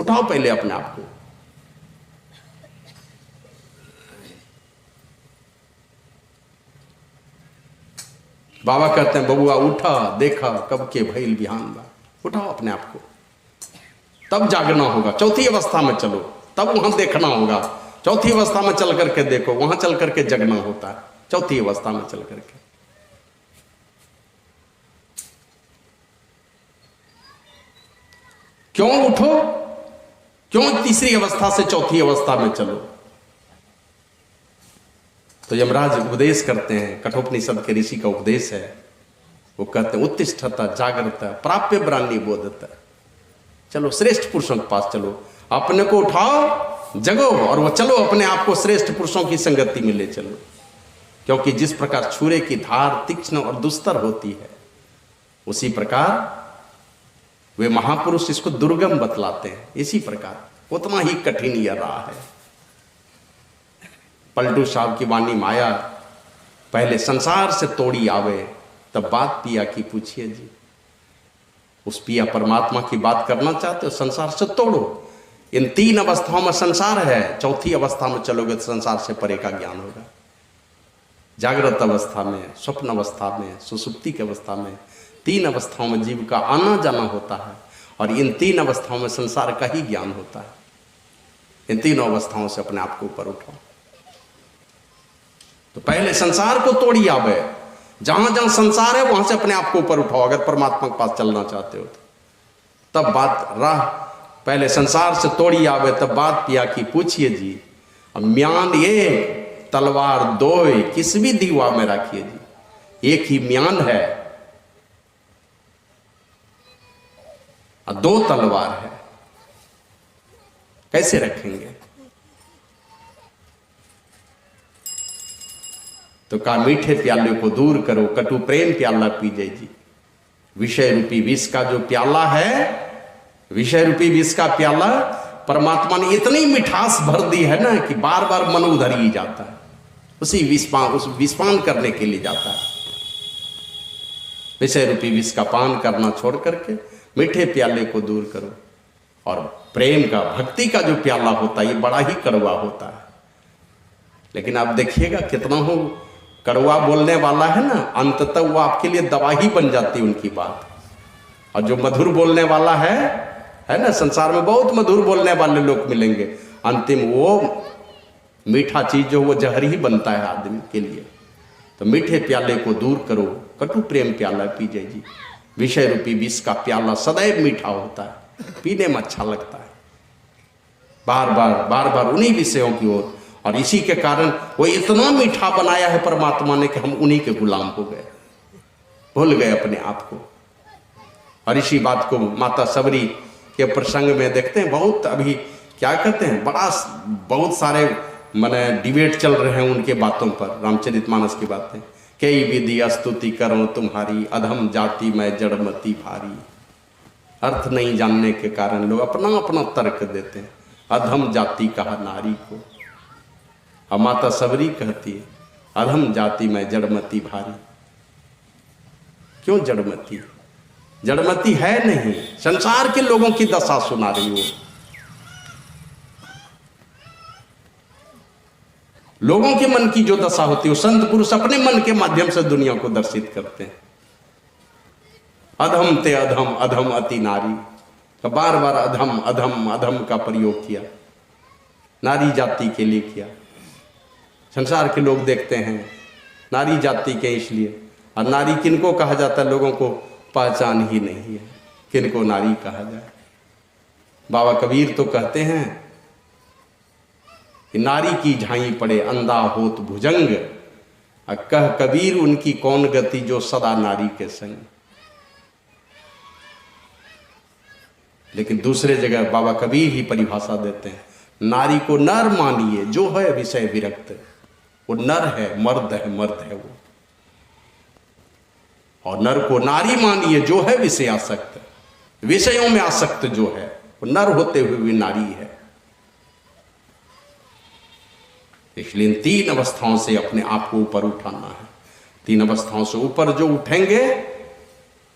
उठाओ पहले अपने आप को। बाबा कहते हैं बबुआ उठा देखा कब के भइल बिहान बा। उठाओ अपने आप को, तब जागना होगा। चौथी अवस्था में चलो, तब वहां देखना होगा। चौथी अवस्था में चल करके देखो, वहां चल करके जगना होता है। चौथी अवस्था में चल करके क्यों उठो, क्यों तीसरी अवस्था से चौथी अवस्था में चलो। तो यमराज उपदेश करते हैं, कठोपनिषद के ऋषि का उपदेश है। वो कहते हैं उत्तिष्ठता जागृत प्राप्य ब्राह्मणी बोधता। चलो श्रेष्ठ पुरुषों के पास चलो, अपने को उठाओ, जगो और वो चलो अपने आप को श्रेष्ठ पुरुषों की संगति में ले चलो। क्योंकि जिस प्रकार छुरे की धार तीक्ष्ण और दुस्तर होती है, उसी प्रकार वे महापुरुष इसको दुर्गम बतलाते हैं। इसी प्रकार उतना ही कठिन यह रहा है। पलटू साहब की वाणी माया, पहले संसार से तोड़ी आवे तब बात पिया की पूछिए जी। उस पिया परमात्मा की बात करना चाहते हो, संसार से तोड़ो। इन तीन अवस्थाओं में संसार है, चौथी अवस्था में चलोगे तो संसार से परे का ज्ञान होगा। जागृत अवस्था में, स्वप्न अवस्था में, सुसुप्ति की अवस्था में, तीन अवस्थाओं में जीव का आना जाना होता है। और इन तीन अवस्थाओं में संसार का ही ज्ञान होता है। इन तीनों अवस्थाओं से अपने आप को ऊपर उठाओ। तो पहले संसार को तोड़ी आवे, जहां जहां संसार है वहां से अपने आप को ऊपर उठाओ। अगर परमात्मा के पास चलना चाहते हो तो तब बात राह, पहले संसार से तोड़ी आवे तब बात पिया की पूछिए जी। अब म्यान एक तलवार दो, किस भी दीवा में रखिए जी। एक ही म्यान है और दो तलवार है, कैसे रखेंगे? तो कहा मीठे प्याले को दूर करो, कटु प्रेम प्याला पीजे जी। विषय रूपी विष का जो प्याला है, विषय रूपी विष का प्याला परमात्मा ने इतनी मिठास भर दी है ना कि बार बार मन उधर ही जाता है। उसी उस विषपान करने के लिए जाता है। विषय रूपी विष का पान करना छोड़ करके मीठे प्याले को दूर करो। और प्रेम का, भक्ति का जो प्याला होता है ये बड़ा ही कड़वा होता है। लेकिन आप देखिएगा कितना हो कड़वा बोलने वाला है ना, अंततः वो आपके लिए दवा ही बन जाती है उनकी बात। और जो मधुर बोलने वाला है ना, संसार में बहुत मधुर बोलने वाले लोग मिलेंगे, अंतिम वो मीठा चीज जो वो जहर ही बनता है आदमी के लिए। तो मीठे प्याले को दूर करो, कटु प्रेम प्याला पीजे जी। विषय रूपी विष का प्याला सदैव मीठा होता है, पीने में अच्छा लगता है। बार बार उन्हीं विषयों की ओर। और इसी के कारण वो इतना मीठा बनाया है परमात्मा ने कि हम उन्हीं के गुलाम हो गए, भूल गए अपने आप को। और इसी बात को माता सबरी के प्रसंग में देखते हैं। बहुत अभी क्या कहते हैं, बहुत सारे माने डिबेट चल रहे हैं उनके बातों पर, रामचरितमानस की बातें। कई विधि स्तुति करो तुम्हारी, अधम जाति में जड़मती भारी। अर्थ नहीं जानने के कारण लोग अपना अपना तर्क देते हैं। अधम जाति कहा नारी को, और माता सबरी कहती है अधम जाति में जड़मती भारी। क्यों जड़मती? जड़मती है नहीं, संसार के लोगों की दशा सुना रही हो। लोगों के मन की जो दशा होती है, संत पुरुष अपने मन के माध्यम से दुनिया को दर्शित करते हैं। अधम ते अधम, अधम अति नारी। तो बार बार अधम अधम अधम का प्रयोग किया, नारी जाति के लिए किया। संसार के लोग देखते हैं नारी जाति के इसलिए। और नारी किनको कहा जाता है, लोगों को पहचान ही नहीं है किनको नारी कहा जाए। बाबा कबीर तो कहते हैं कि नारी की झाई पड़े अंधा होत भुजंग, कह कबीर उनकी कौन गति जो सदा नारी के संग। लेकिन दूसरे जगह बाबा कबीर ही परिभाषा देते हैं, नारी को नर मानिए जो है विषय विरक्त। वो नर है, मर्द है वो। और नर को नारी मानिए जो है विषय आसक्त, विषयों में आसक्त जो है वो नर होते हुए भी नारी है। इसलिए इन तीन अवस्थाओं से अपने आप को ऊपर उठाना है। तीन अवस्थाओं से ऊपर जो उठेंगे,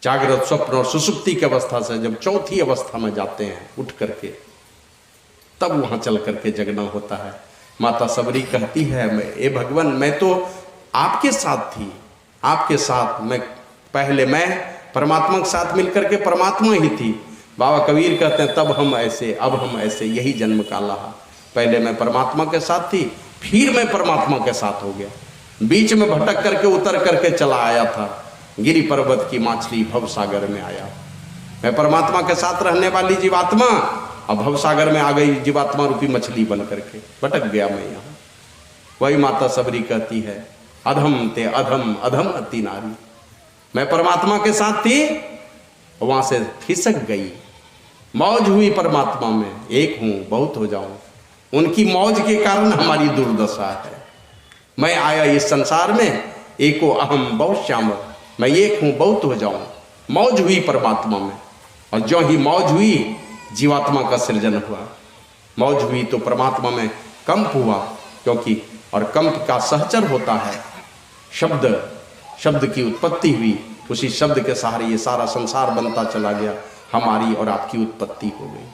जागृत, स्वप्न और सुसुप्ति की अवस्था से जब चौथी अवस्था में जाते हैं उठ करके, तब वहाँ चल करके जगना होता है। माता सबरी कहती है, ए भगवान, मैं तो आपके साथ थी, आपके साथ पहले मैं परमात्मा के साथ मिलकर के परमात्मा ही थी। बाबा कबीर कहते हैं तब हम ऐसे, अब हम ऐसे, यही जन्म का लहा। पहले मैं परमात्मा के साथ थी, फिर मैं परमात्मा के साथ हो गया। बीच में भटक करके उतर करके चला आया था, गिरी पर्वत की माछली भव सागर में आया। मैं परमात्मा के साथ रहने वाली जीवात्मा अब भव सागर में आ गई, जीवात्मा रूपी मछली बन करके भटक गया मैं यहाँ। वही माता सबरी कहती है, अधम ते अधम, अधम अति नारी। मैं परमात्मा के साथ थी, वहां से खिसक गई, मौज हुई परमात्मा में, एक हूं बहुत हो जाऊं। उनकी मौज के कारण हमारी दुर्दशा है। मैं आया इस संसार में, एको अहम बहुत श्याम, मैं एक हूं बहुत हो जाऊं। मौज हुई परमात्मा में, और जो ही मौज हुई जीवात्मा का सृजन हुआ। मौज हुई तो परमात्मा में कंप हुआ, क्योंकि और कंप का सहचर होता है शब्द। शब्द की उत्पत्ति हुई, उसी शब्द के सहारे ये सारा संसार बनता चला गया, हमारी और आपकी उत्पत्ति हो गई।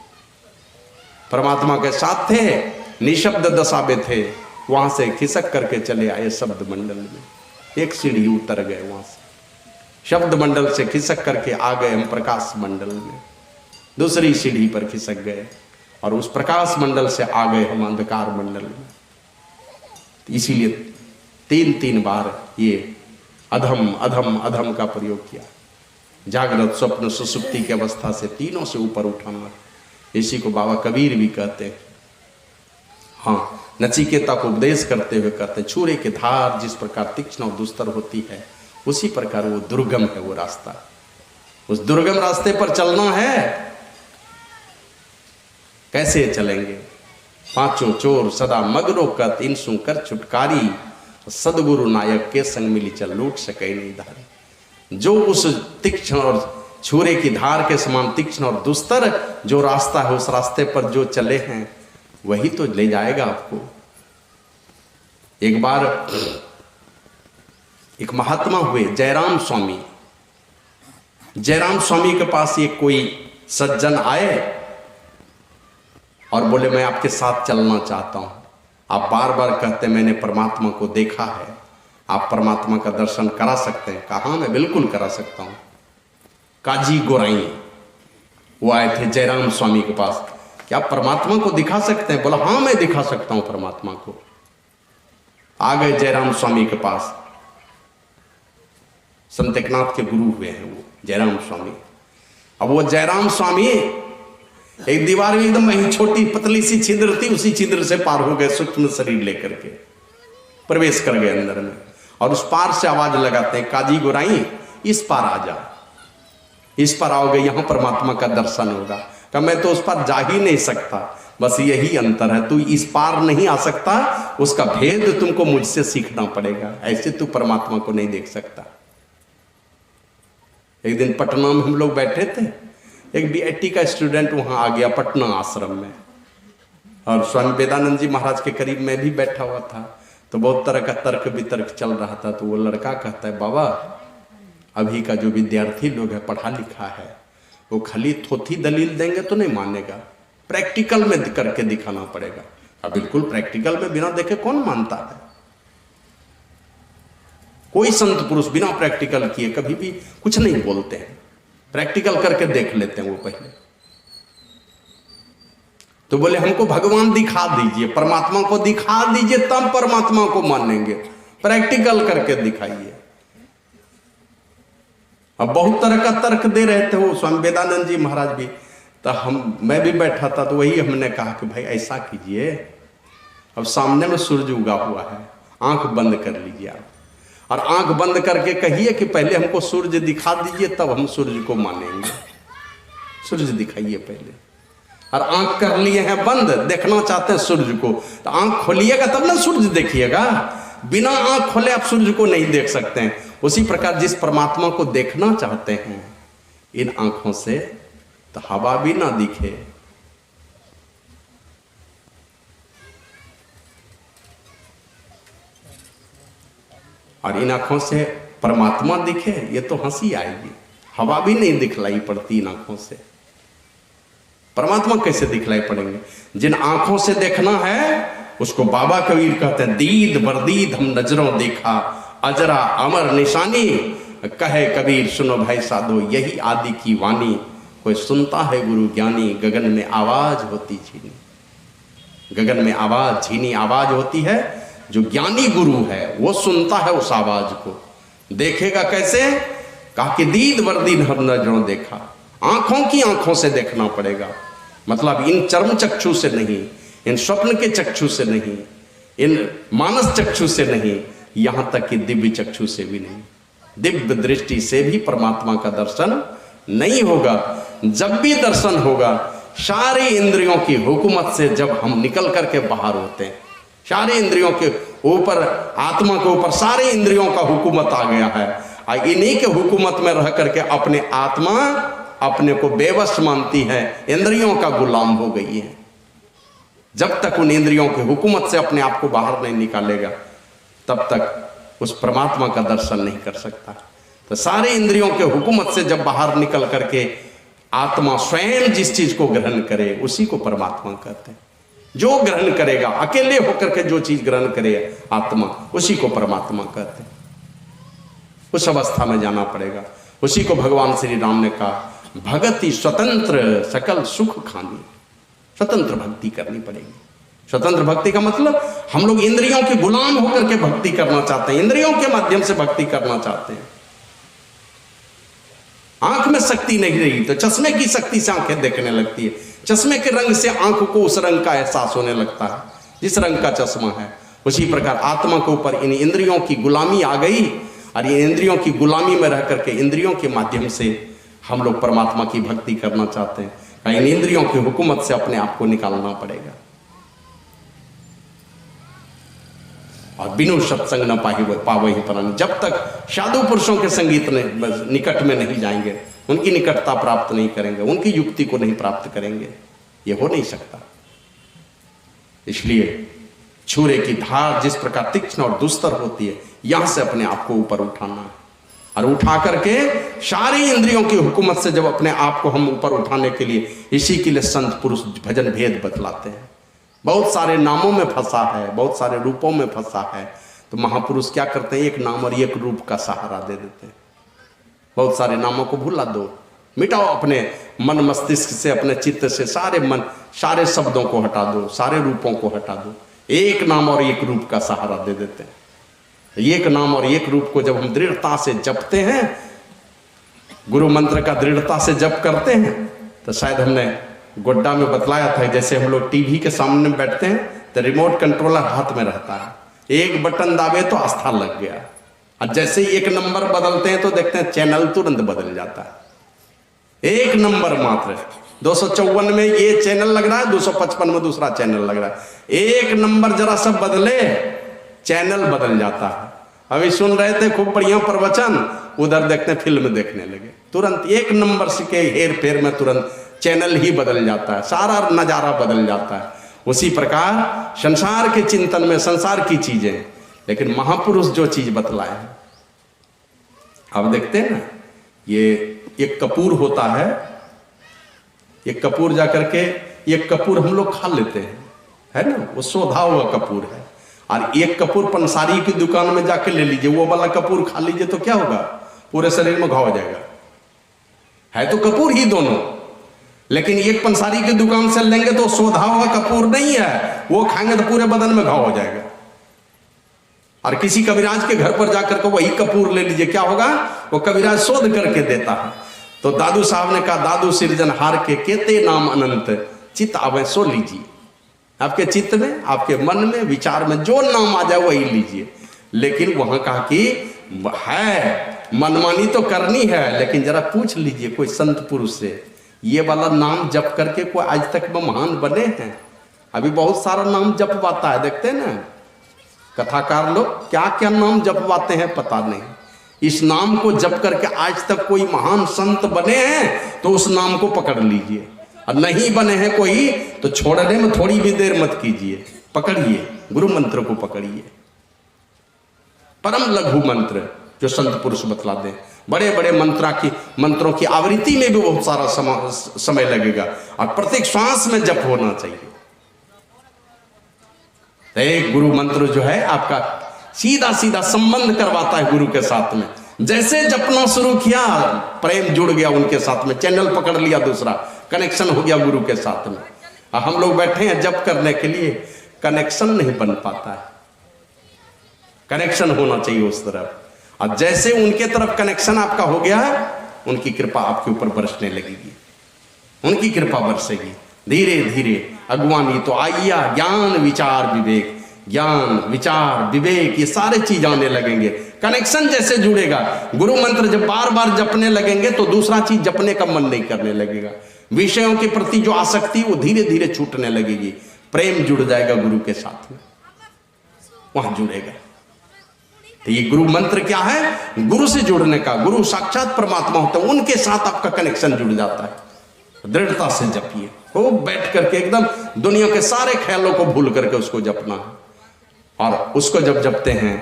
परमात्मा के साथ थे, निशब्द दशा में थे, वहां से खिसक करके चले आए शब्द मंडल में। एक सीढ़ी उतर गए वहां से, शब्द मंडल से खिसक करके आ गए हम प्रकाश मंडल में। दूसरी सीढ़ी पर खिसक गए और उस प्रकाश मंडल से आ गए हम अंधकार मंडल में। इसीलिए 3 बार ये अधम अधम अधम का प्रयोग किया। जागृत, स्वप्न, सुसुप्ति की अवस्था से तीनों से ऊपर उठाना, इसी को बाबा कबीर भी कहते हैं। हाँ, नचिकेता को उपदेश करते हुए कहते हैं, छुरे की धार जिस प्रकार तीक्ष्ण और दुस्तर होती है, उसी प्रकार वो दुर्गम है वो रास्ता। उस दुर्गम रास्ते पर चलना है, कैसे चलेंगे? पांचों चोर सदा मगरो कत, इनसु कर छुटकारी, सदगुरु नायक के संग मिली चल, लूट सके नहीं धारी। जो उस तीक्ष्ण और छुरे की धार के समान तीक्ष्ण और दुस्तर जो रास्ता है, उस रास्ते पर जो चले हैं वही तो ले जाएगा आपको। एक बार एक महात्मा हुए जयराम स्वामी। जयराम स्वामी के पास एक कोई सज्जन आए और बोले, मैं आपके साथ चलना चाहता हूं। आप बार बार कहते मैंने परमात्मा को देखा है, आप परमात्मा का दर्शन करा सकते हैं। कहा, मैं बिल्कुल करा सकता हूं। काजी गोराई वो आए थे जयराम स्वामी के पास, क्या आप परमात्मा को दिखा सकते हैं? बोला, हाँ मैं दिखा सकता हूं परमात्मा को। आ गए जयराम स्वामी के पास। संत एकनाथ के गुरु हुए हैं वो जयराम स्वामी। अब वो जयराम स्वामी एक दीवार में एकदम वही छोटी पतली सी छिद्र थी, उसी छिद्र से पार हो गए, सूक्ष्म शरीर लेकर के प्रवेश कर गए अंदर में। और उस पार से आवाज लगाते हैं, काजी गोराई इस पार आ जा, इस पर आओगे यहां परमात्मा का दर्शन होगा। क्या मैं तो उस पर जा ही नहीं सकता, बस यही अंतर है, तू इस पार नहीं आ सकता, उसका भेद तुमको मुझसे सीखना पड़ेगा, ऐसे तू परमात्मा को नहीं देख सकता। एक दिन पटना में हम लोग बैठे थे, एक बीएटी का स्टूडेंट वहां आ गया पटना आश्रम में, और स्वामी वेदानंद जी महाराज के करीब में भी बैठा हुआ था। तो बहुत तरह का तर्क वितर्क चल रहा था। तो वो लड़का कहता है, बाबा अभी का जो विद्यार्थी लोग है, पढ़ा लिखा है, वो खाली थोथी दलील देंगे तो नहीं मानेगा, प्रैक्टिकल में करके दिखाना पड़ेगा। अब बिल्कुल प्रैक्टिकल में बिना देखे कौन मानता है? कोई संत पुरुष बिना प्रैक्टिकल किए कभी भी कुछ नहीं बोलते हैं, प्रैक्टिकल करके देख लेते हैं वो पहले। तो बोले, हमको भगवान दिखा दीजिए, परमात्मा को दिखा दीजिए, तब परमात्मा को मानेंगे, प्रैक्टिकल करके दिखाइए। अब बहुत तरह का तर्क दे रहे थे वो स्वामी वेदानंद जी महाराज भी। तो मैं भी बैठा था, तो वही हमने कहा कि भाई ऐसा कीजिए, अब सामने में सूरज उगा हुआ है, आंख बंद कर लीजिए आप, और आंख बंद करके कहिए कि पहले हमको सूरज दिखा दीजिए, तब हम सूरज को मानेंगे। सूरज दिखाइए पहले, और आंख कर लिए हैं बंद, देखना चाहते हैं सूरज को, तो आंख खोलिएगा तब ना सूरज देखिएगा। बिना आंख खोले आप सूरज को नहीं देख सकते हैं। उसी प्रकार जिस परमात्मा को देखना चाहते हैं इन आंखों से, तो हवा भी ना दिखे, और इन आंखों से परमात्मा दिखे, ये तो हंसी आएगी। हवा भी नहीं दिखलाई पड़ती इन आंखों से। परमात्मा कैसे दिखलाई पड़ेंगे? जिन आंखों से देखना है उसको बाबा कबीर कहते हैं, दीद बरदीद हम नजरों देखा, अजरा अमर निशानी, कहे कबीर सुनो भाई साधो यही आदि की वाणी, कोई सुनता है गुरु ज्ञानी, गगन में आवाज होती झीनी। गगन में आवाज झीनी आवाज होती है, जो ज्ञानी गुरु है वो सुनता है उस आवाज को। देखेगा कैसे? कहा कि दीद बरदीद हम नजरों देखा, आंखों की आंखों से देखना पड़ेगा। मतलब इन चर्म चक्षु से नहीं, इन स्वप्न के चक्षु से नहीं, इन मानस चक्षु से नहीं, यहां तक कि दिव्य चक्षु से भी नहीं। दिव्य दृष्टि से भी परमात्मा का दर्शन नहीं होगा। जब भी दर्शन होगा सारे इंद्रियों की हुकूमत से, जब हम निकल करके बाहर होते हैं, सारे इंद्रियों के ऊपर, आत्मा के ऊपर सारे इंद्रियों का हुकूमत आ गया है, और इन्हीं के हुकूमत में रह करके अपने आत्मा अपने को बेबस मानती है, इंद्रियों का गुलाम हो गई है। जब तक उन इंद्रियों की हुकूमत से अपने आप को बाहर नहीं निकालेगा, तब तक उस परमात्मा का दर्शन नहीं कर सकता। तो सारे इंद्रियों के हुकूमत से जब बाहर निकल करके आत्मा स्वयं जिस चीज को ग्रहण करे उसी को परमात्मा कहते हैं। जो ग्रहण करेगा, अकेले होकर के जो चीज ग्रहण करे आत्मा, उसी को परमात्मा कहते हैं। उस अवस्था में जाना पड़ेगा। उसी को भगवान श्री राम ने कहा, भगति स्वतंत्र सकल सुख खानी। स्वतंत्र भक्ति करनी पड़ेगी। स्वतंत्र भक्ति का मतलब हम लोग इंद्रियों के गुलाम होकर के भक्ति करना चाहते हैं, इंद्रियों के माध्यम से भक्ति करना चाहते हैं। आंख में शक्ति नहीं रही तो चश्मे की शक्ति से आंखें देखने लगती है, चश्मे के रंग से आंख को उस रंग का एहसास होने लगता है जिस रंग का चश्मा है। उसी प्रकार आत्मा के ऊपर इन इंद्रियों की गुलामी आ गई, और ये इंद्रियों की गुलामी में रह करके इंद्रियों के माध्यम से हम लोग परमात्मा की भक्ति करना चाहते हैं। इन इंद्रियों की हुकूमत से अपने आप को निकालना पड़ेगा। और बिनु सत्संग न पावे ही प्राणी। जब तक साधु पुरुषों के संगीत निकट में नहीं जाएंगे, उनकी निकटता प्राप्त नहीं करेंगे, उनकी युक्ति को नहीं प्राप्त करेंगे, ये हो नहीं सकता। इसलिए छुरे की धार जिस प्रकार तीक्ष्ण और दुस्तर होती है, यहां से अपने आप को ऊपर उठाना है, और उठा करके सारी इंद्रियों की हुकूमत से जब अपने आप को हम ऊपर उठाने के लिए, इसी के लिए संत पुरुष भजन भेद बतलाते हैं। बहुत सारे नामों में फंसा है, बहुत सारे रूपों में फंसा है, तो महापुरुष क्या करते हैं, एक नाम और एक रूप का सहारा दे देते हैं। बहुत सारे नामों को भुला दो, मिटाओ अपने मन मस्तिष्क से, अपने चित्त से सारे शब्दों को हटा दो, सारे रूपों को हटा दो, एक नाम और एक रूप का सहारा दे देते हैं। एक नाम और एक रूप को जब हम दृढ़ता से जपते हैं, गुरु मंत्र का दृढ़ता से जप करते हैं, तो शायद हमने गोड्डा में बतलाया था, जैसे हम लोग टीवी के सामने बैठते हैं तो रिमोट कंट्रोलर हाथ में रहता है, एक बटन दाबे तो आस्था लग गया, और जैसे ही एक नंबर बदलते हैं तो देखते हैं चैनल तुरंत बदल जाता है। एक नंबर मात्र, 254 में ये चैनल लग रहा है, 255 में दूसरा चैनल लग रहा है। एक नंबर जरा सब बदले, चैनल बदल जाता है। अभी सुन रहे थे खूब बढ़िया प्रवचन, उधर देखते फिल्म देखने लगे, तुरंत एक नंबर से के हेर फेर में तुरंत चैनल ही बदल जाता है, सारा नजारा बदल जाता है। उसी प्रकार संसार के चिंतन में संसार की चीजें, लेकिन महापुरुष जो चीज बतलाए हैं, अब देखते हैं ना, ये एक कपूर होता है, एक कपूर जाकर के एक कपूर हम लोग खा लेते हैं, है ना, वो सोधा हुआ कपूर है, और एक कपूर पंसारी की दुकान में जाके ले लीजिए, वो वाला कपूर खा लीजिए तो क्या होगा, पूरे शरीर में घाव हो जाएगा। है तो कपूर ही दोनों, लेकिन एक पंसारी की दुकान से लेंगे तो सोधा हुआ कपूर नहीं है, वो खाएंगे तो पूरे बदन में घाव हो जाएगा। और किसी कविराज के घर पर जाकर के वही कपूर ले लीजिए, क्या होगा, वो कविराज शोध करके देता है। तो दादू साहब ने कहा, दादू सृजनहार के केते नाम अनंत, चित आवे सो लीजिए। आपके चित्त में, आपके मन में, विचार में जो नाम आ जाए वही लीजिए। लेकिन वहां कहा कि है मनमानी तो करनी है, लेकिन जरा पूछ लीजिए कोई संत पुरुष से, ये वाला नाम जप करके कोई आज तक में महान बने हैं? अभी बहुत सारा नाम जपवाता है, देखते हैं ना कथाकार लोग क्या क्या नाम जपवाते हैं पता नहीं। इस नाम को जप करके आज तक कोई महान संत बने हैं तो उस नाम को पकड़ लीजिए, और नहीं बने हैं कोई तो छोड़ने में थोड़ी भी देर मत कीजिए, पकड़िए, गुरु मंत्र को पकड़िए। परम लघु मंत्र, जो संत पुरुष बतला दें। बड़े बड़े मंत्रों की आवृत्ति में भी बहुत सारा समय लगेगा, और प्रत्येक श्वास में जप होना चाहिए। तो एक गुरु मंत्र जो है आपका सीधा सीधा संबंध करवाता है गुरु के साथ में। जैसे जपना शुरू किया, प्रेम जुड़ गया उनके साथ में, चैनल पकड़ लिया, दूसरा कनेक्शन हो गया गुरु के साथ में। और हम लोग बैठे हैं जप करने के लिए, कनेक्शन नहीं बन पाता है। कनेक्शन होना चाहिए उस तरफ, और जैसे उनके तरफ कनेक्शन आपका हो गया, उनकी कृपा आपके ऊपर बरसने लगेगी, उनकी कृपा बरसेगी। धीरे धीरे अगवानी तो आइया, ज्ञान विचार विवेक, ज्ञान विचार विवेक ये सारे चीज आने लगेंगे। कनेक्शन जैसे जुड़ेगा, गुरु मंत्र जब बार बार जपने लगेंगे तो दूसरा चीज जपने का मन नहीं करने लगेगा। विषयों के प्रति जो आसक्ति वो धीरे धीरे छूटने लगेगी। प्रेम जुड़ जाएगा गुरु के साथ में, वहां जुड़ेगा। तो ये गुरु मंत्र क्या है? गुरु से जुड़ने का। गुरु साक्षात परमात्मा होता है, उनके साथ आपका कनेक्शन जुड़ जाता है। दृढ़ता से जपिए, वो बैठ करके एकदम दुनिया के सारे ख्यालों को भूल करके उसको जपना है। और उसको जब जपते हैं,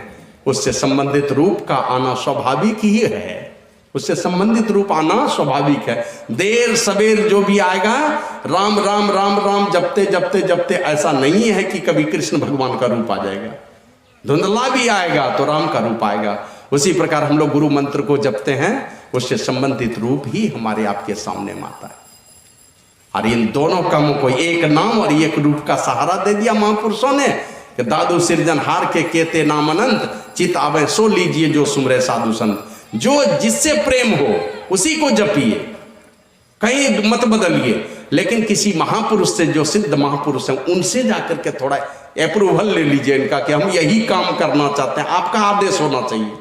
उससे संबंधित रूप का आना स्वाभाविक ही है, उससे संबंधित रूप आना स्वाभाविक है। देर सवेर जो भी आएगा, राम राम राम राम जपते जपते जपते ऐसा नहीं है कि कभी कृष्ण भगवान का रूप आ जाएगा। धुंधला भी आएगा तो राम का रूप आएगा। उसी प्रकार हम लोग गुरु मंत्र को जपते हैं, उससे संबंधित रूप ही हमारे आपके सामने आता है। और इन दोनों कामों को, एक नाम और एक रूप का सहारा दे दिया महापुरुषों ने कि दादू सिरजनहार के केते नाम अनंत, चित आवे सो लीजिए जो सुमरे साधु संत। जो जिससे प्रेम हो उसी को जपिए, कहीं मत बदलिए। लेकिन किसी महापुरुष से, जो सिद्ध महापुरुष हैं, उनसे जाकर के थोड़ा अप्रूवल ले लीजिए इनका कि हम यही काम करना चाहते हैं, आपका आदेश होना चाहिए।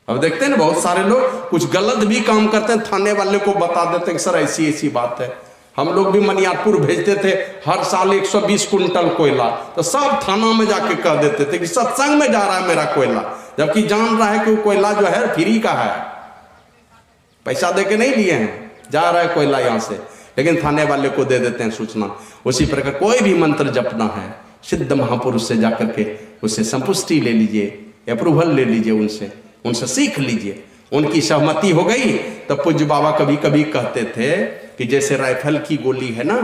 अब देखते हैं ना, बहुत सारे लोग कुछ गलत भी काम करते हैं, थाने वाले को बता देते हैं कि सर ऐसी ऐसी बात है। हम लोग भी मनियारपुर भेजते थे हर साल 120 कुंटल कोयला, तो सब थाना में जाके कह देते थे कि सत्संग में जा रहा है मेरा कोयला, जबकि जान रहा है कि वो कोयला जो है फ्री का है, पैसा दे के नहीं लिए हैं, जा रहा है कोयला यहाँ से, लेकिन थाने वाले को दे देते हैं सूचना। उसी प्रकार कोई भी मंत्र जपना है, सिद्ध महापुरुष से जाकर के उससे संपुष्टि ले लीजिए, अप्रूवल ले लीजिए, उनसे सीख लीजिए। उनकी सहमति हो गई तो पूज्य बाबा कभी कभी कहते थे कि जैसे राइफल की गोली है ना,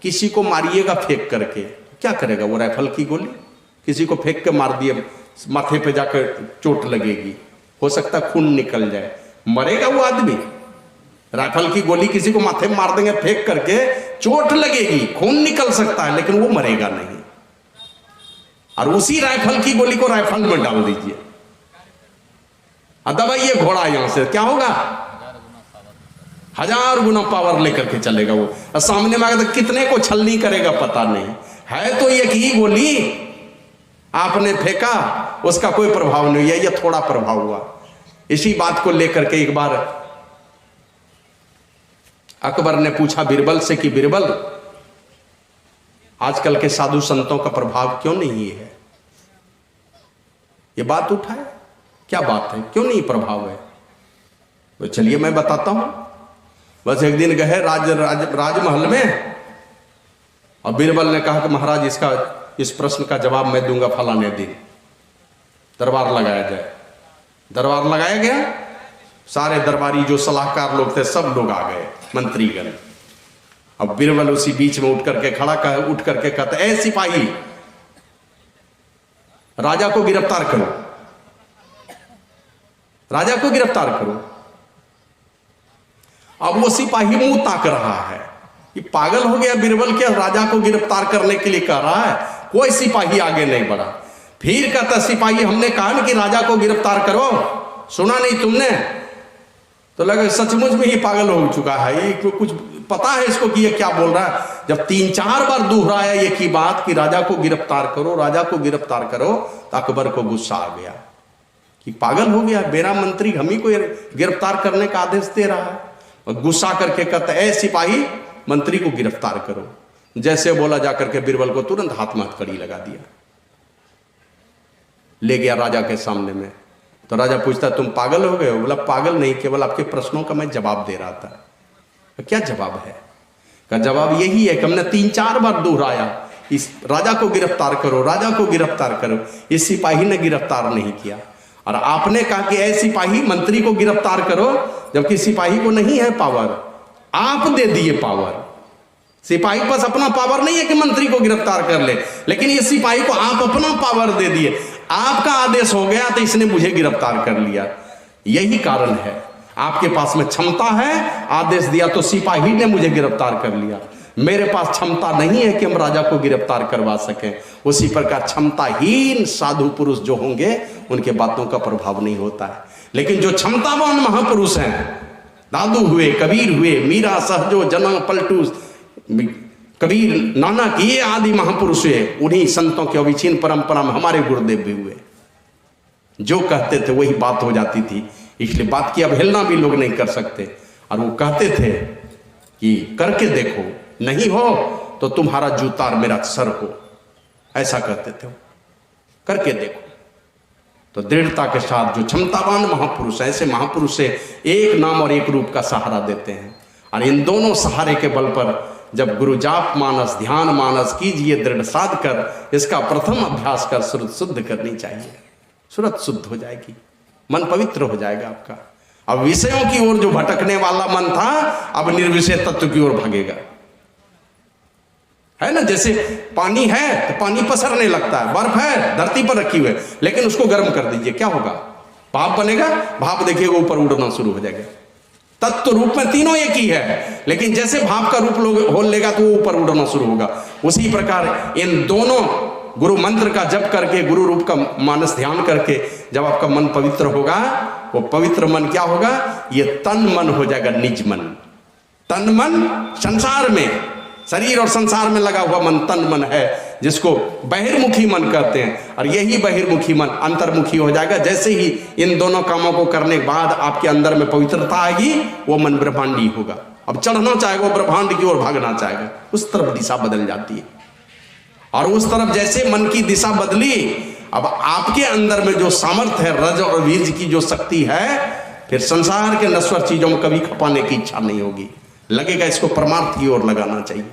किसी को मारिएगा फेंक करके, क्या करेगा वो राइफल की गोली? किसी को फेंक के मार दिए, माथे पे जाकर चोट लगेगी, हो सकता है खून निकल जाए, मरेगा वो आदमी? राइफल की गोली किसी को माथे में मार देंगे फेंक करके, चोट लगेगी, खून निकल सकता है, लेकिन वो मरेगा नहीं। और उसी राइफल की गोली को राइफल में डाल दीजिए, दबाइए घोड़ा यहां से, क्या होगा? 1000 गुना पावर लेकर के चलेगा वो। और सामने में आगे तो कितने को छलनी करेगा पता नहीं है, तो एक ही गोली आपने फेंका, उसका कोई प्रभाव नहीं है, ये थोड़ा प्रभाव हुआ। इसी बात को लेकर के एक बार अकबर ने पूछा बीरबल से कि बीरबल, आजकल के साधु संतों का प्रभाव क्यों नहीं है? ये बात उठाए, क्या बात है, क्यों नहीं प्रभाव है? तो चलिए मैं बताता हूं। बस एक दिन गए राजमहल में, और बीरबल ने कहा कि महाराज इस प्रश्न का जवाब मैं दूंगा फलाने दिन, दरबार लगाया जाए। दरबार लगाया गया, सारे दरबारी जो सलाहकार लोग थे सब लोग आ गए, मंत्रीगण। अब बीरबल उसी बीच में उठ करके कहते, ऐ सिपाही, राजा को गिरफ्तार करो, राजा को गिरफ्तार करो। अब वो सिपाही मुंह ताक रहा है, ये पागल हो गया बीरबल, क्या राजा को गिरफ्तार करने के लिए कह रहा है? कोई सिपाही आगे नहीं बढ़ा। फिर कहता सिपाही, हमने कहा ना कि राजा को गिरफ्तार करो, सुना नहीं तुमने? तो लगा सचमुच में ही पागल हो चुका है, ये कुछ पता है इसको कि ये क्या बोल रहा है। जब 3-4 बार दोहराया एक ही बात कि राजा को गिरफ्तार करो, राजा को गिरफ्तार करो, तो अकबर को गुस्सा आ गया कि पागल हो गया, मेरा मंत्री हम ही को गिरफ्तार करने का आदेश दे रहा है। और गुस्सा करके कहता है, ऐ सिपाही, मंत्री को गिरफ्तार करो। जैसे बोला जाकर के बीरबल को तुरंत हाथ में हथकड़ी लगा दिया, ले गया राजा के सामने में। तो राजा पूछता, तुम पागल हो गए हो? बोला पागल नहीं, केवल आपके प्रश्नों का मैं जवाब दे रहा था। क्या जवाब है? का जवाब यही है कि हमने 3-4 बार दोहराया, इस राजा को गिरफ्तार करो, राजा को गिरफ्तार करो। इस सिपाही ने गिरफ्तार नहीं किया। और आपने कहा कि ऐ सिपाही मंत्री को गिरफ्तार करो, जबकि सिपाही को नहीं है पावर, आप दे दिए पावर। सिपाही पास अपना पावर नहीं है कि मंत्री को गिरफ्तार कर ले, लेकिन ये सिपाही को आप अपना पावर दे दिए। आपका आदेश हो गया तो इसने मुझे गिरफ्तार कर लिया। यही कारण है, आपके पास में क्षमता है, आदेश दिया तो सिपाही ने मुझे गिरफ्तार कर लिया। मेरे पास क्षमता नहीं है कि हम राजा को गिरफ्तार करवा सकें। उसी प्रकार क्षमताहीन साधु पुरुष जो होंगे उनके बातों का प्रभाव नहीं होता है। लेकिन जो क्षमतावान महापुरुष हैं, दादू हुए, कबीर हुए, मीरा, सहजो, जना, पलटू, कबीर, नानक, ये आदि महापुरुष हुए, उन्हीं संतों की अविच्छिन्न परंपरा में हमारे गुरुदेव भी हुए। जो कहते थे वही बात हो जाती थी, इसलिए बात की अवहेलना भी लोग नहीं कर सकते। और वो कहते थे कि करके देखो, नहीं हो तो तुम्हारा जूता और मेरा सर हो, ऐसा कहते थे। करके देखो। तो दृढ़ता के साथ जो क्षमतावान महापुरुष, ऐसे महापुरुष से एक नाम और एक रूप का सहारा देते हैं। और इन दोनों सहारे के बल पर जब गुरु जाप मानस, ध्यान मानस कीजिए दृढ़ साध कर, इसका प्रथम अभ्यास कर श्रुत शुद्ध करनी चाहिए। श्रुत शुद्ध हो जाएगी, मन पवित्र हो जाएगा आपका। अब विषयों की ओर जो भटकने वाला मन था, अब निर्विषय तत्व की ओर भागेगा। है ना, जैसे पानी है तो पानी पसरने लगता है, बर्फ है धरती पर रखी हुई है, लेकिन उसको गर्म कर दीजिए, क्या होगा? भाप बनेगा, भाप देखिएगा ऊपर उड़ना शुरू हो जाएगा। तत्व रूप में तीनों एक ही है, लेकिन जैसे भाप का रूप हो लेगा तो वो ऊपर उड़ना शुरू होगा। उसी प्रकार इन दोनों गुरु मंत्र का जप करके, गुरु रूप का मानस ध्यान करके जब आपका मन पवित्र होगा, वो पवित्र मन क्या होगा? ये तन मन हो जाएगा, निज मन। तन मन संसार में, शरीर और संसार में लगा हुआ मन तन मन है, जिसको बहिर्मुखी मन कहते हैं। और यही बहिर्मुखी मन अंतर्मुखी हो जाएगा। जैसे ही इन दोनों कामों को करने के बाद आपके अंदर में पवित्रता आएगी, वो मन ब्रह्मांडी होगा। अब चढ़ना चाहेगा, वो ब्रह्मांड की ओर भागना चाहेगा, उस तरफ दिशा बदल जाती है। और उस तरफ जैसे मन की दिशा बदली, अब आपके अंदर में जो सामर्थ्य है, रज और वीर्य की जो शक्ति है, फिर संसार के नश्वर चीजों में कभी खपाने की इच्छा नहीं होगी। लगेगा इसको परमार्थ की ओर लगाना चाहिए।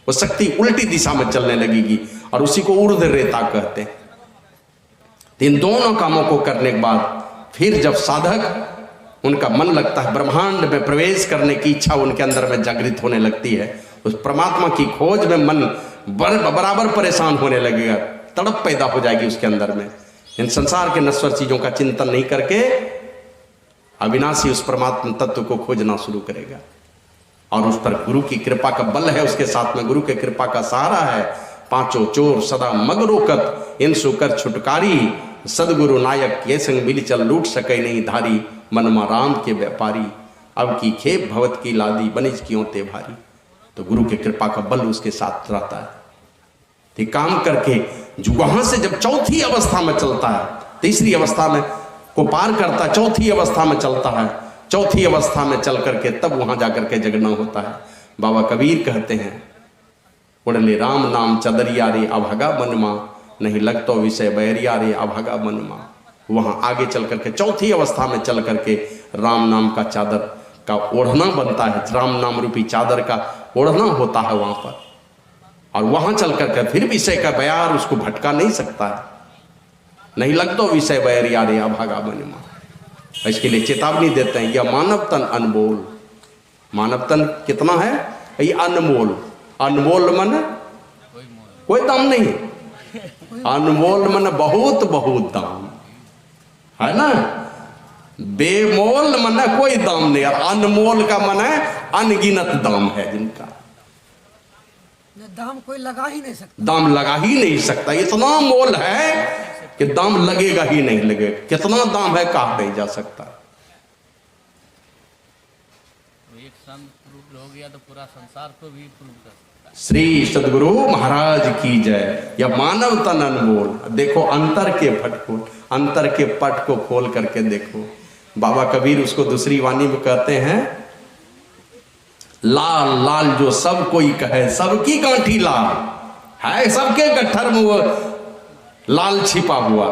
वो शक्ति उल्टी दिशा में चलने लगेगी, और उसी को ऊर्ध्व रेता कहते हैं। इन दोनों कामों को करने के बाद फिर जब साधक, उनका मन लगता है ब्रह्मांड में प्रवेश करने की इच्छा उनके अंदर में जागृत होने लगती है, उस परमात्मा की खोज में मन बराबर परेशान होने लगेगा, तड़प पैदा हो जाएगी उसके अंदर में। इन संसार के नश्वर चीजों का चिंतन नहीं करके अविनाशी उस परमात्मा तत्व को खोजना शुरू करेगा। और उस पर गुरु की कृपा का बल है, उसके साथ में गुरु के कृपा का सहारा है। पांचों चोर सदा मग रोकत, इन सुकर छुटकारी, सदगुरु नायक ये संग मिल चल, लूट सके नहीं धारी, मनमा राम के व्यापारी, अब की खेप भवत की लादी, बनिज क्यों ते भारी। तो गुरु के कृपा का बल उसके साथ रहता है। तो काम करके जो वहां से जब चौथी अवस्था में चलता है, तीसरी अवस्था में को पार करता है, चौथी अवस्था में चलता है, चौथी अवस्था में चल करके तब वहां जाकर के जगना होता है। बाबा कबीर कहते हैं, उड़ले राम नाम चदरिया रे अभागा मनमा, नहीं लगतो विषय बैरिया रे अभागा मनमा। वहां आगे चल करके चौथी अवस्था में चल करके राम नाम का चादर का ओढ़ना बनता है, राम नाम रूपी चादर का ओढ़ना होता है वहां पर। और वहां चल करके फिर विषय का बयार उसको भटका नहीं सकता है। नहीं लगतो विषय बैरिया रे अभागा मनमा। इसके लिए चेतावनी देते हैं, यह मानव तन अनमोल। मानव तन कितना है? ये अनमोल। अनमोल मन कोई दाम नहीं, अनमोल मन बहुत बहुत दाम है ना। बेमोल मन कोई दाम नहीं, और अनमोल का मन है अनगिनत दाम है, जिनका दाम कोई लगा ही नहीं सकता। दाम लगा ही नहीं सकता, इतना मोल है कि दाम लगेगा ही नहीं लगेगा। कितना दाम है कहा नहीं जा सकता। एक संत प्रूव हो गया तो पूरा संसार को भी प्रूव कर सकता है। श्री सदगुरु महाराज की जय। या मानव तन अनमोल। देखो अंतर के पट को, अंतर के पट को खोल करके देखो। बाबा कबीर उसको दूसरी वाणी में कहते हैं, लाल लाल जो सब कोई कहे, सबकी गांठी लाल है, सबके गट्ठर में वो लाल छिपा हुआ।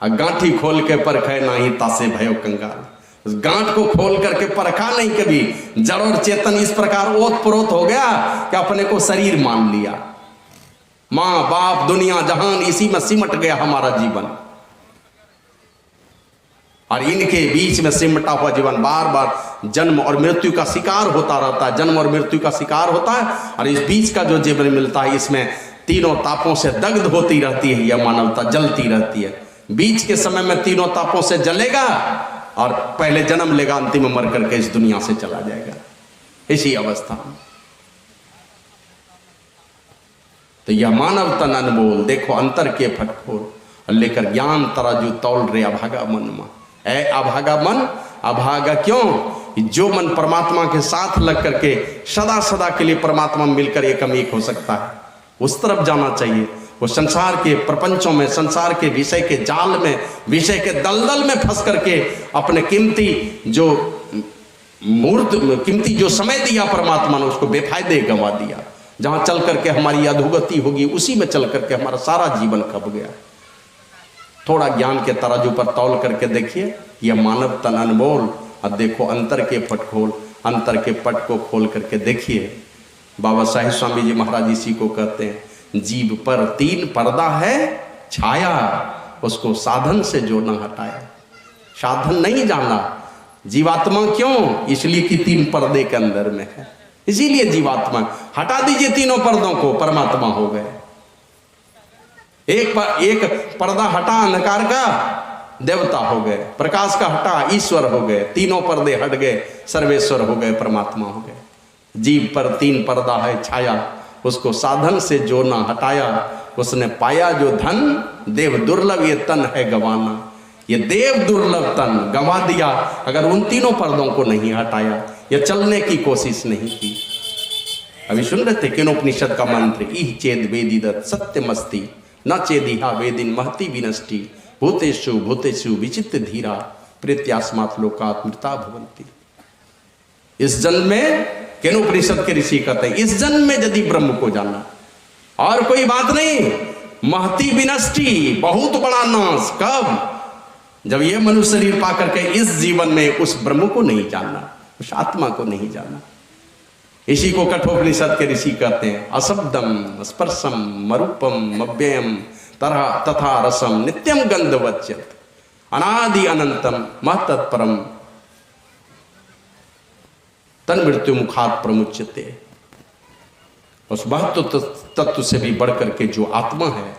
गांठी खोल के परखे नहीं तासे भयो कंगाल। उस गांठ को खोल करके परखा नहीं कभी। जड़ और चेतन इस प्रकार ओत प्रोत हो गया कि अपने को शरीर मान लिया। माँ बाप दुनिया जहान इसी में सिमट गया हमारा जीवन। और इनके बीच में सिमटा हुआ जीवन बार बार जन्म और मृत्यु का शिकार होता रहता है, जन्म और मृत्यु का शिकार होता है। और इस बीच का जो जीवन मिलता है, इसमें तीनों तापों से दग्ध होती रहती है, यह मानवता जलती रहती है। बीच के समय में तीनों तापों से जलेगा और पहले जन्म लेगा, अंतिम में मर करके इस दुनिया से चला जाएगा, इसी अवस्था में। तो यह मानव तन अनमोल, देखो अंतर के फटफोर लेकर ज्ञान तराजू तौल रे अभागा मन मा। ऐ अभागा मन, अभागा क्यों? जो मन परमात्मा के साथ लग करके सदा सदा के लिए परमात्मा में मिलकर एक हो सकता है, उस तरफ जाना चाहिए। वो संसार के प्रपंचों में, संसार के विषय के जाल में, विषय के दलदल में फंस करके अपने कीमती जो समय दिया परमात्मा ने, उसको बेफायदे गंवा दिया। जहां चल करके हमारी अधोगति होगी, उसी में चल करके हमारा सारा जीवन खप गया। थोड़ा ज्ञान के तराजू पर तौल करके देखिए, यह मानव तन अनमोल। अब देखो अंतर के पट अंतर के पट को खोल करके देखिए। बाबा साहेब स्वामी जी महाराज इसी को कहते हैं, जीव पर 3 पर्दा है छाया, उसको साधन से जो न हटाया। साधन नहीं जाना जीवात्मा, क्यों? इसलिए कि 3 पर्दे के अंदर में है, इसीलिए जीवात्मा। हटा दीजिए तीनों पर्दों को, परमात्मा हो गए। एक पर्दा हटा अंधकार का, देवता हो गए। प्रकाश का हटा, ईश्वर हो गए। तीनों पर्दे हट गए, सर्वेश्वर हो गए, परमात्मा हो गए। जीव पर 3 पर्दा है छाया, उसको साधन से जो ना हटाया, उसने पाया जो धन। देव दुर्लभ ये तन है गंवाना, ये देव दुर्लभ तन गंवा दिया अगर उन तीनों पर्दों को नहीं हटाया, या चलने की कोशिश नहीं की। अभी सुन रहे थे केनोपनिषद का मंत्र, इह चेद वेदिदत सत्यमस्ति न चेदिहा वेदिन महति विनष्टि भूतेषु भूतेषु विचित्र धीरा प्रेत्यास्मात् लोकात् मृता भवन्ति। इस जन्म में केनोपनिषद के ऋषि कहते हैं, इस जन्म में यदि ब्रह्म को जाना, और कोई बात नहीं, महति विनष्टि, बहुत बड़ा नाश। कब? जब ये मनुष्य शरीर पा करके इस जीवन में उस ब्रह्म को नहीं जानना, उस आत्मा को नहीं जानना। इसी को कठोपनिषद के ऋषि कहते हैं, अशब्दम स्पर्शम मरूपम अव्ययम तथा रसम नित्यम गंधवच्यत अनादि अनंतम महत्तत्परम तन मृत्यु मुखात प्रमुच्यते। उस महत्व तत्व से भी बढ़ करके जो आत्मा है,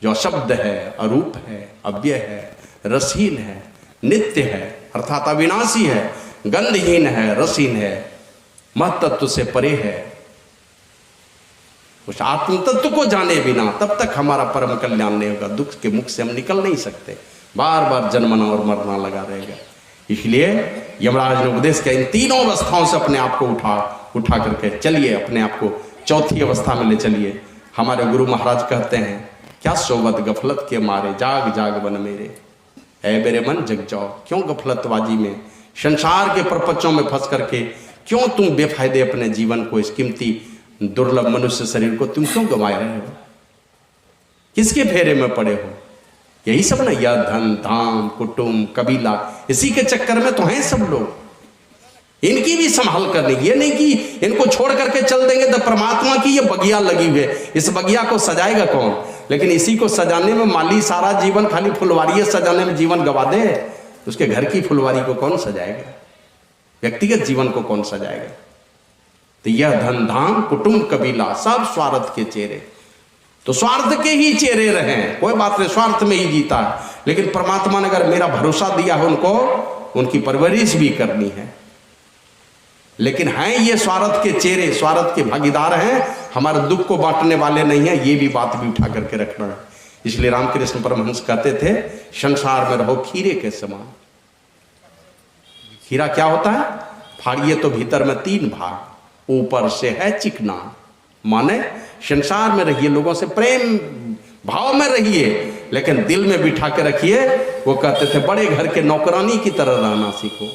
जो अशब्द है, अरूप है, अव्यय है, रसहीन है, नित्य है अर्थात अविनाशी है, गंधहीन है, रसहीन है, महत्त्व से परे है, उस आत्म तत्व को जाने बिना तब तक हमारा परम कल्याण नहीं होगा। दुख के मुख से हम निकल नहीं सकते, बार बार जन्मना और मरना लगा रहेगा। इसलिए यमराज ने उपदेश किया, इन तीनों अवस्थाओं से अपने आप को उठा करके चलिए, अपने आप को चौथी अवस्था में ले चलिए। हमारे गुरु महाराज कहते हैं, क्या सोवत गफलत के मारे जाग जाग बन मेरे, ऐ मेरे मन जग जाओ। क्यों गफलतबाजी में, संसार के प्रपंचों में फंस करके क्यों तुम बेफायदे अपने जीवन को, इस कीमती दुर्लभ मनुष्य शरीर को तुम क्यों गंवाए रहे हो? किसके फेरे में पड़े हो? यही सब ना, यह धन धाम कुटुंब कबीला, इसी के चक्कर में तो हैं सब लोग। इनकी भी संभाल करनी, ये नहीं कि इनको छोड़ करके चल देंगे तो परमात्मा की ये बगिया लगी हुई है, इस बगिया को सजाएगा कौन? लेकिन इसी को सजाने में माली सारा जीवन खाली फुलवारी सजाने में जीवन गवा दे, उसके घर की फुलवारी को कौन सजाएगा? व्यक्तिगत जीवन को कौन सजाएगा? तो यह धन धाम कुटुंब कबीला सब स्वार्थ के चेहरे, तो स्वार्थ के ही चेहरे रहे, कोई बात नहीं, स्वार्थ में ही जीता है। लेकिन परमात्मा ने अगर मेरा भरोसा दिया है उनको, उनकी परवरिश भी करनी है। लेकिन हैं ये स्वार्थ के चेहरे, स्वार्थ के भागीदार हैं, हमारे दुख को बांटने वाले नहीं है, ये भी बात भी उठा करके रखना है। इसलिए रामकृष्ण परमहंस कहते थे, संसार में रहो खीरे के समान। खीरा क्या होता है? फाड़िए तो भीतर में 3 भाग, ऊपर से है चिकना। माने संसार में रहिए, लोगों से प्रेम भाव में रहिए, लेकिन दिल में बिठा के रखिए। वो कहते थे, बड़े घर के नौकरानी की तरह रहना सीखो।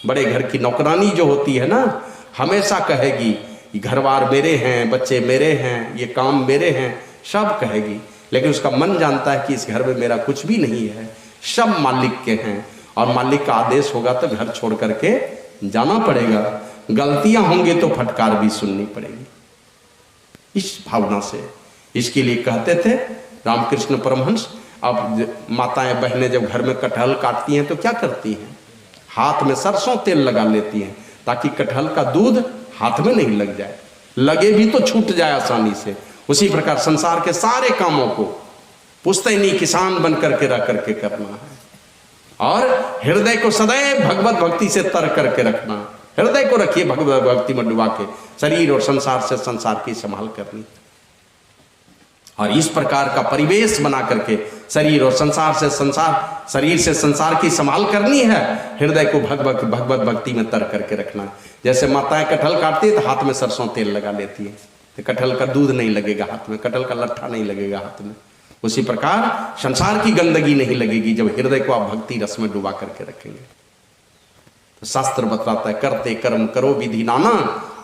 बड़े घर की नौकरानी जो होती है ना, हमेशा कहेगी घरवार मेरे हैं, बच्चे मेरे हैं, ये काम मेरे हैं, सब कहेगी। लेकिन उसका मन जानता है कि इस घर में मेरा कुछ भी नहीं है, सब मालिक के हैं, और मालिक का आदेश होगा तो घर छोड़ करके जाना पड़ेगा। गलतियां होंगी तो फटकार भी सुननी पड़ेगी। इस भावना से, इसके लिए कहते थे रामकृष्ण परमहंस, अब माताएं बहनें जब घर में कटहल काटती हैं तो क्या करती हैं? हाथ में सरसों तेल लगा लेती हैं ताकि कटहल का दूध हाथ में नहीं लग जाए, लगे भी तो छूट जाए आसानी से। उसी प्रकार संसार के सारे कामों को पुश्तैनी किसान बन करके रख करके करना है और हृदय को सदैव भगवत भक्ति से तर करके रखना। हृदय को रखिए भगवत भक्ति में डुबा के, शरीर और संसार से संसार की संभाल करनी और इस प्रकार का परिवेश बना करके शरीर और संसार से संसार, शरीर से संसार की संभाल करनी है। हृदय को भगवत भक्ति में तर करके रखना। जैसे माताएं कटहल काटती है तो हाथ में सरसों तेल लगा लेती है, तो कटहल का दूध नहीं लगेगा हाथ में, कटहल का लट्ठा नहीं लगेगा हाथ में। उसी प्रकार संसार की गंदगी नहीं लगेगी जब हृदय को आप भक्ति रस में डुबा करके रखेंगे। तो शास्त्र बताता है, करते कर्म करो विधि नाना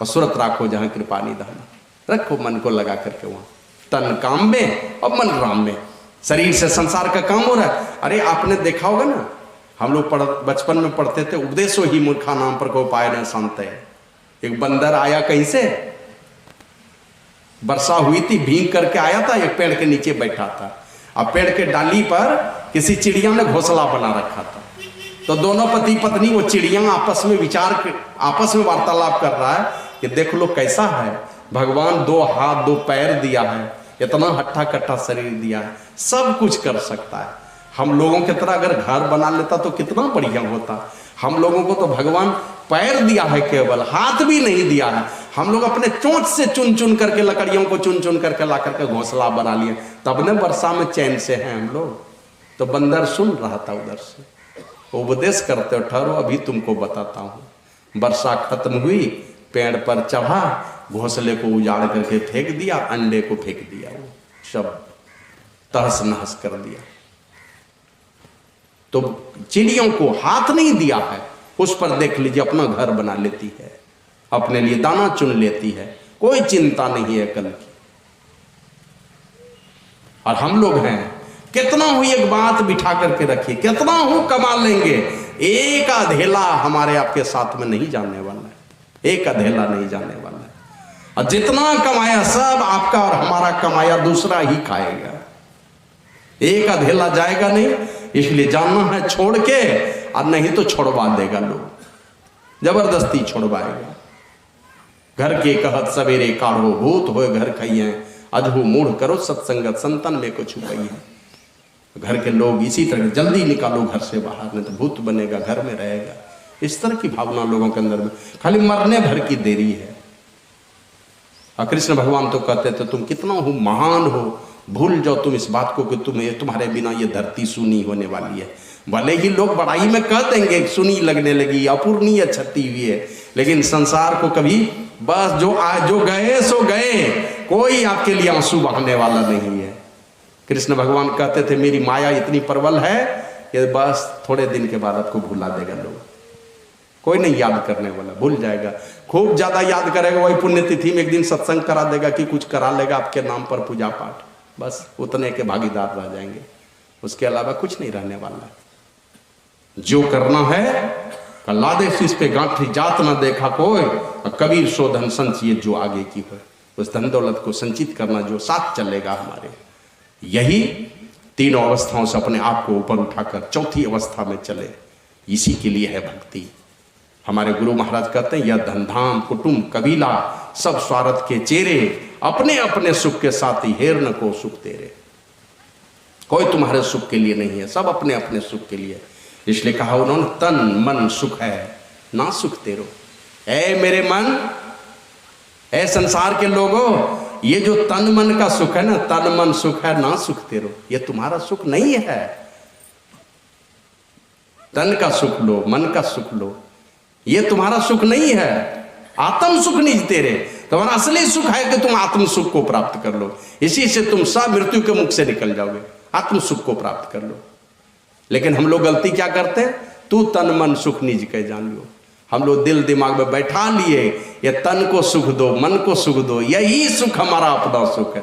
और सुरत राखो जहां कृपा निधाना। रखो मन को लगा करके वहां, तन काम में और मन राम में। शरीर से संसार का काम हो रहा है। अरे आपने देखा होगा ना, हम लोग बचपन में पढ़ते थे, उपदेशो ही मूर्खा नाम पर को पाए न शांत है। एक बंदर आया कहीं से, वर्षा हुई थी, भीग करके आया था, एक पेड़ के नीचे बैठा था। अब पेड़ के डाली पर किसी चिड़िया ने घोंसला बना रखा था। तो दोनों पति पत्नी वो चिड़िया आपस में वार्तालाप कर रहा है कि देख लो कैसा है, भगवान 2 हाथ 2 पैर दिया है, इतना हट्ठा कट्ठा शरीर दिया है, सब कुछ कर सकता है। हम लोगों की तरह अगर घर बना लेता तो कितना बढ़िया होता। हम लोगों को तो भगवान पैर दिया है, केवल हाथ भी नहीं दिया है। हम लोग अपने चोंच से चुन चुन करके, लकड़ियों को चुन चुन करके ला करके घोंसला बना लिए, तब ने वर्षा में चैन से हैं हम लोग। तो बंदर सुन रहा था उधर से, उपदेश करते हो, ठहरो अभी तुमको बताता हूं। वर्षा खत्म हुई, पेड़ पर चढ़ा, घोंसले को उजाड़ करके फेंक दिया, अंडे को फेंक दिया, वो सब तहस नहस कर दिया। तो चिड़ियों को हाथ नहीं दिया है, उस पर देख लीजिए अपना घर बना लेती है, अपने लिए दाना चुन लेती है, कोई चिंता नहीं है कल की। और हम लोग हैं, कितना हुई एक बात बिठा करके रखिए, कितना हूं कमा लेंगे, एक अधेला हमारे आपके साथ में नहीं जाने वाला है, एक अधेला नहीं जाने वाला है। और जितना कमाया सब आपका और हमारा कमाया दूसरा ही खाएगा, एक अधेला जाएगा नहीं। इसलिए जानना है छोड़ के, और नहीं तो छोड़वा देगा लोग, जबरदस्ती छोड़वाएगा। घर के कहत सवेरे काढ़ो, भूत होए घर खाइए, अधू मूढ़ करो सत्संगत, संतन में को छुपाइए। घर के लोग इसी तरह, जल्दी निकालो घर से बाहर, नहीं तो भूत बनेगा, घर में रहेगा। इस तरह की भावना लोगों के अंदर में, खाली मरने भर की देरी है। और कृष्ण भगवान तो कहते थे तुम कितना हो महान हो, भूल जाओ तुम इस बात को कि तुम्हारे बिना ये धरती सूनी होने वाली है। भले ही लोग बड़ाई में कह देंगे सुनी लगने लगी, अपूर्णीय क्षति हुई है, लेकिन संसार को कभी बस जो गए सो गए, कोई आपके लिए आंसू बहाने वाला नहीं है। कृष्ण भगवान कहते थे मेरी माया इतनी प्रबल है कि बस थोड़े दिन के बाद आपको भुला देगा लोग, कोई नहीं याद करने वाला, भूल जाएगा। खूब ज्यादा याद करेगा, वही पुण्यतिथि में एक दिन सत्संग करा देगा कि कुछ करा लेगा आपके नाम पर पूजा पाठ, बस उतने के भागीदार रह जाएंगे, उसके अलावा कुछ नहीं रहने वाला। जो करना है कल्ला दे इस पे गांठी जात ना देखा कोई, कबीर शोधन संचिए जो आगे की हो। उस धन दौलत को संचित करना जो साथ चलेगा हमारे, यही तीनों अवस्थाओं से अपने आप को ऊपर उठाकर चौथी अवस्था में चले, इसी के लिए है भक्ति। हमारे गुरु महाराज कहते हैं यह धनधाम कुटुंब कबीला सब स्वार्थ के चेहरे, अपने अपने सुख के साथी हेर न को सुख तेरे। कोई तुम्हारे सुख के लिए नहीं है, सब अपने अपने सुख के लिए। इसलिए कहा उन्होंने तन मन सुख है ना सुख तेरो। ऐ मेरे मन, ऐ संसार के लोगों, ये जो तन मन का सुख है ना, तन मन सुख है ना सुख तेरो, ये तुम्हारा सुख नहीं है। तन का सुख लो, मन का सुख लो, ये तुम्हारा सुख नहीं है। आत्म सुख नहीं तेरे, तुम्हारा असली सुख है कि तुम आत्म सुख को प्राप्त कर लो, इसी से तुम सब मृत्यु के मुख से निकल जाओगे, आत्म सुख को प्राप्त कर लो। लेकिन हम लोग गलती क्या करते हैं, तू तन मन सुख निज के जान लो। हम लोग दिल दिमाग में बैठा लिए ये तन को सुख दो, मन को सुख दो, यही सुख हमारा अपना सुख है।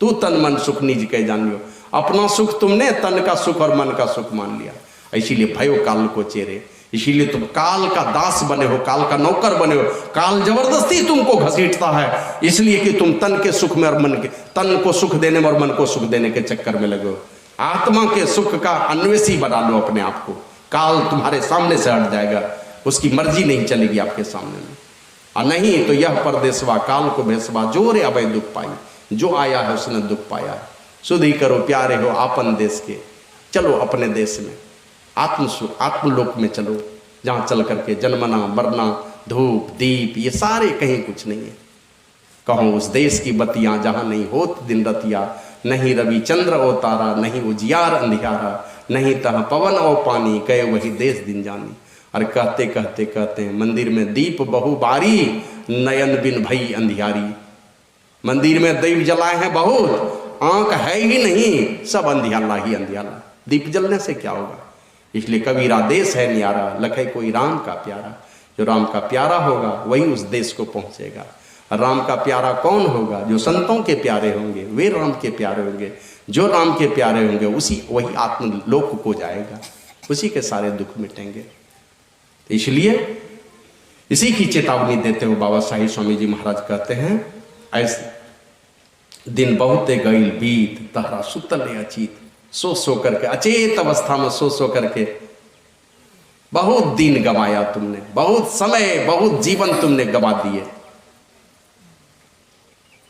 तू तन मन सुख निज के जान लो। अपना सुख तुमने तन का सुख और मन का सुख मान लिया, इसीलिए भयो काल को चेरे। इसीलिए तुम काल का दास बने हो, काल का नौकर बने हो। काल जबरदस्ती तुमको घसीटता है, इसलिए कि तुम तन के सुख में और मन के, तन को सुख देने में और मन को सुख देने के चक्कर में लगे हो। आत्मा के सुख का अन्वेषी बना लो अपने आप को। काल तुम्हारे सामने से हट जाएगा, उसकी मर्जी नहीं चलेगी आपके सामने में। और नहीं तो यह परदेसवा काल को भेसवा जोरे अभय दुख पाई, जो आया है उसने दुख पाया है। सुधी करो प्यारे हो आपन देश के, चलो अपने देश में आत्मलोक में चलो, जहाँ चल करके जन्मना मरना धूप दीप ये सारे कहीं कुछ नहीं है। कहो उस देश की बत्तियाँ जहाँ नहीं होत दिन रतिया, नहीं रवि चंद्र ओ तारा, नहीं उजियार अंधियारा, नहीं तह पवन और पानी, गए वही देश दिन जानी। और कहते कहते कहते हैं मंदिर में दीप बहु बारी, नयन बिन भई अंधियारी। मंदिर में दीप जलाए हैं बहुत, आंख है ही नहीं, सब अंधियाला ही अंधियाला। दीप जलने से क्या होगा? इसलिए कबीरा देश है न्यारा, लखे कोई राम का प्यारा। जो राम का प्यारा होगा वही उस देश को पहुंचेगा। राम का प्यारा कौन होगा? जो संतों के प्यारे होंगे वे राम के प्यारे होंगे। जो राम के प्यारे होंगे वही आत्मलोक को जाएगा, उसी के सारे दुख मिटेंगे। इसलिए इसी की चेतावनी देते हुए बाबा साहिब स्वामी जी महाराज कहते हैं, ऐसे दिन बहुते गईल बीत, तहरा सुतले अचीत। सो करके अचेत अवस्था में सो करके बहुत दिन गवाया तुमने, बहुत समय बहुत जीवन तुमने गवा दिए।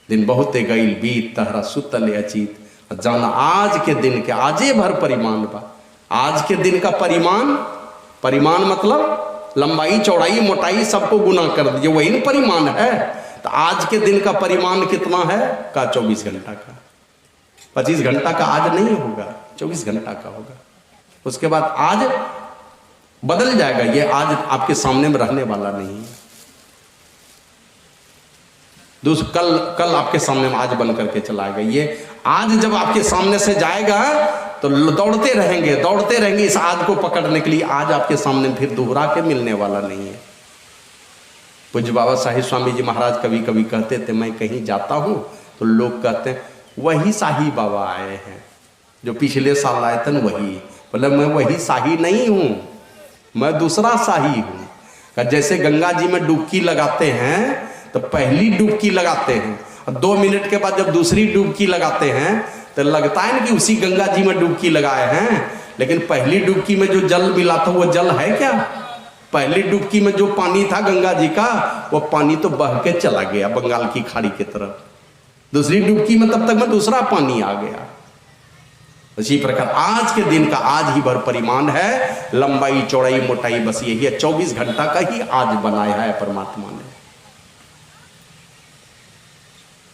दिन बहुते गईल बीत, तहरा सुतले अचीत। जाना आज के दिन के आजे भर परिमाण बा। आज के दिन का परिमाण मतलब लंबाई चौड़ाई मोटाई सबको गुना कर दीजिए, वही न परिमाण है। तो आज के दिन का परिमाण कितना है? का 24 घंटा का। 25 घंटा का आज नहीं होगा, 24 घंटा का होगा। उसके बाद आज बदल जाएगा। ये आज आपके सामने में रहने वाला नहीं है। कल आपके सामने में आज बन करके चलाएगा। ये आज जब आपके सामने से जाएगा तो दौड़ते रहेंगे इस आज को पकड़ने के लिए। आज आपके सामने फिर दोहरा के मिलने वाला नहीं है। पूज्य बाबा साहिब स्वामी जी महाराज कभी कभी कहते थे, मैं कहीं जाता हूँ तो लोग कहते हैं वही शाही बाबा आए हैं जो पिछले साल आए थे न, वही। बोले मैं वही शाही नहीं हूँ, मैं दूसरा शाही हूँ। जैसे गंगा जी में डुबकी लगाते हैं तो पहली डुबकी लगाते हैं और 2 मिनट के बाद जब दूसरी डुबकी लगाते हैं तो लगता है ना कि उसी गंगा जी में डुबकी लगाए हैं, लेकिन पहली डुबकी में जो जल मिला था वो जल है क्या? पहली डुबकी में जो पानी था गंगा जी का वो पानी तो बह के चला गया बंगाल की खाड़ी की तरफ। दूसरी डुबकी में तब तक में दूसरा पानी आ गया। इसी प्रकार आज के दिन का आज ही भर परिमाण है, लंबाई चौड़ाई मोटाई बस यही है। 24 घंटा का ही आज बनाया है परमात्मा ने।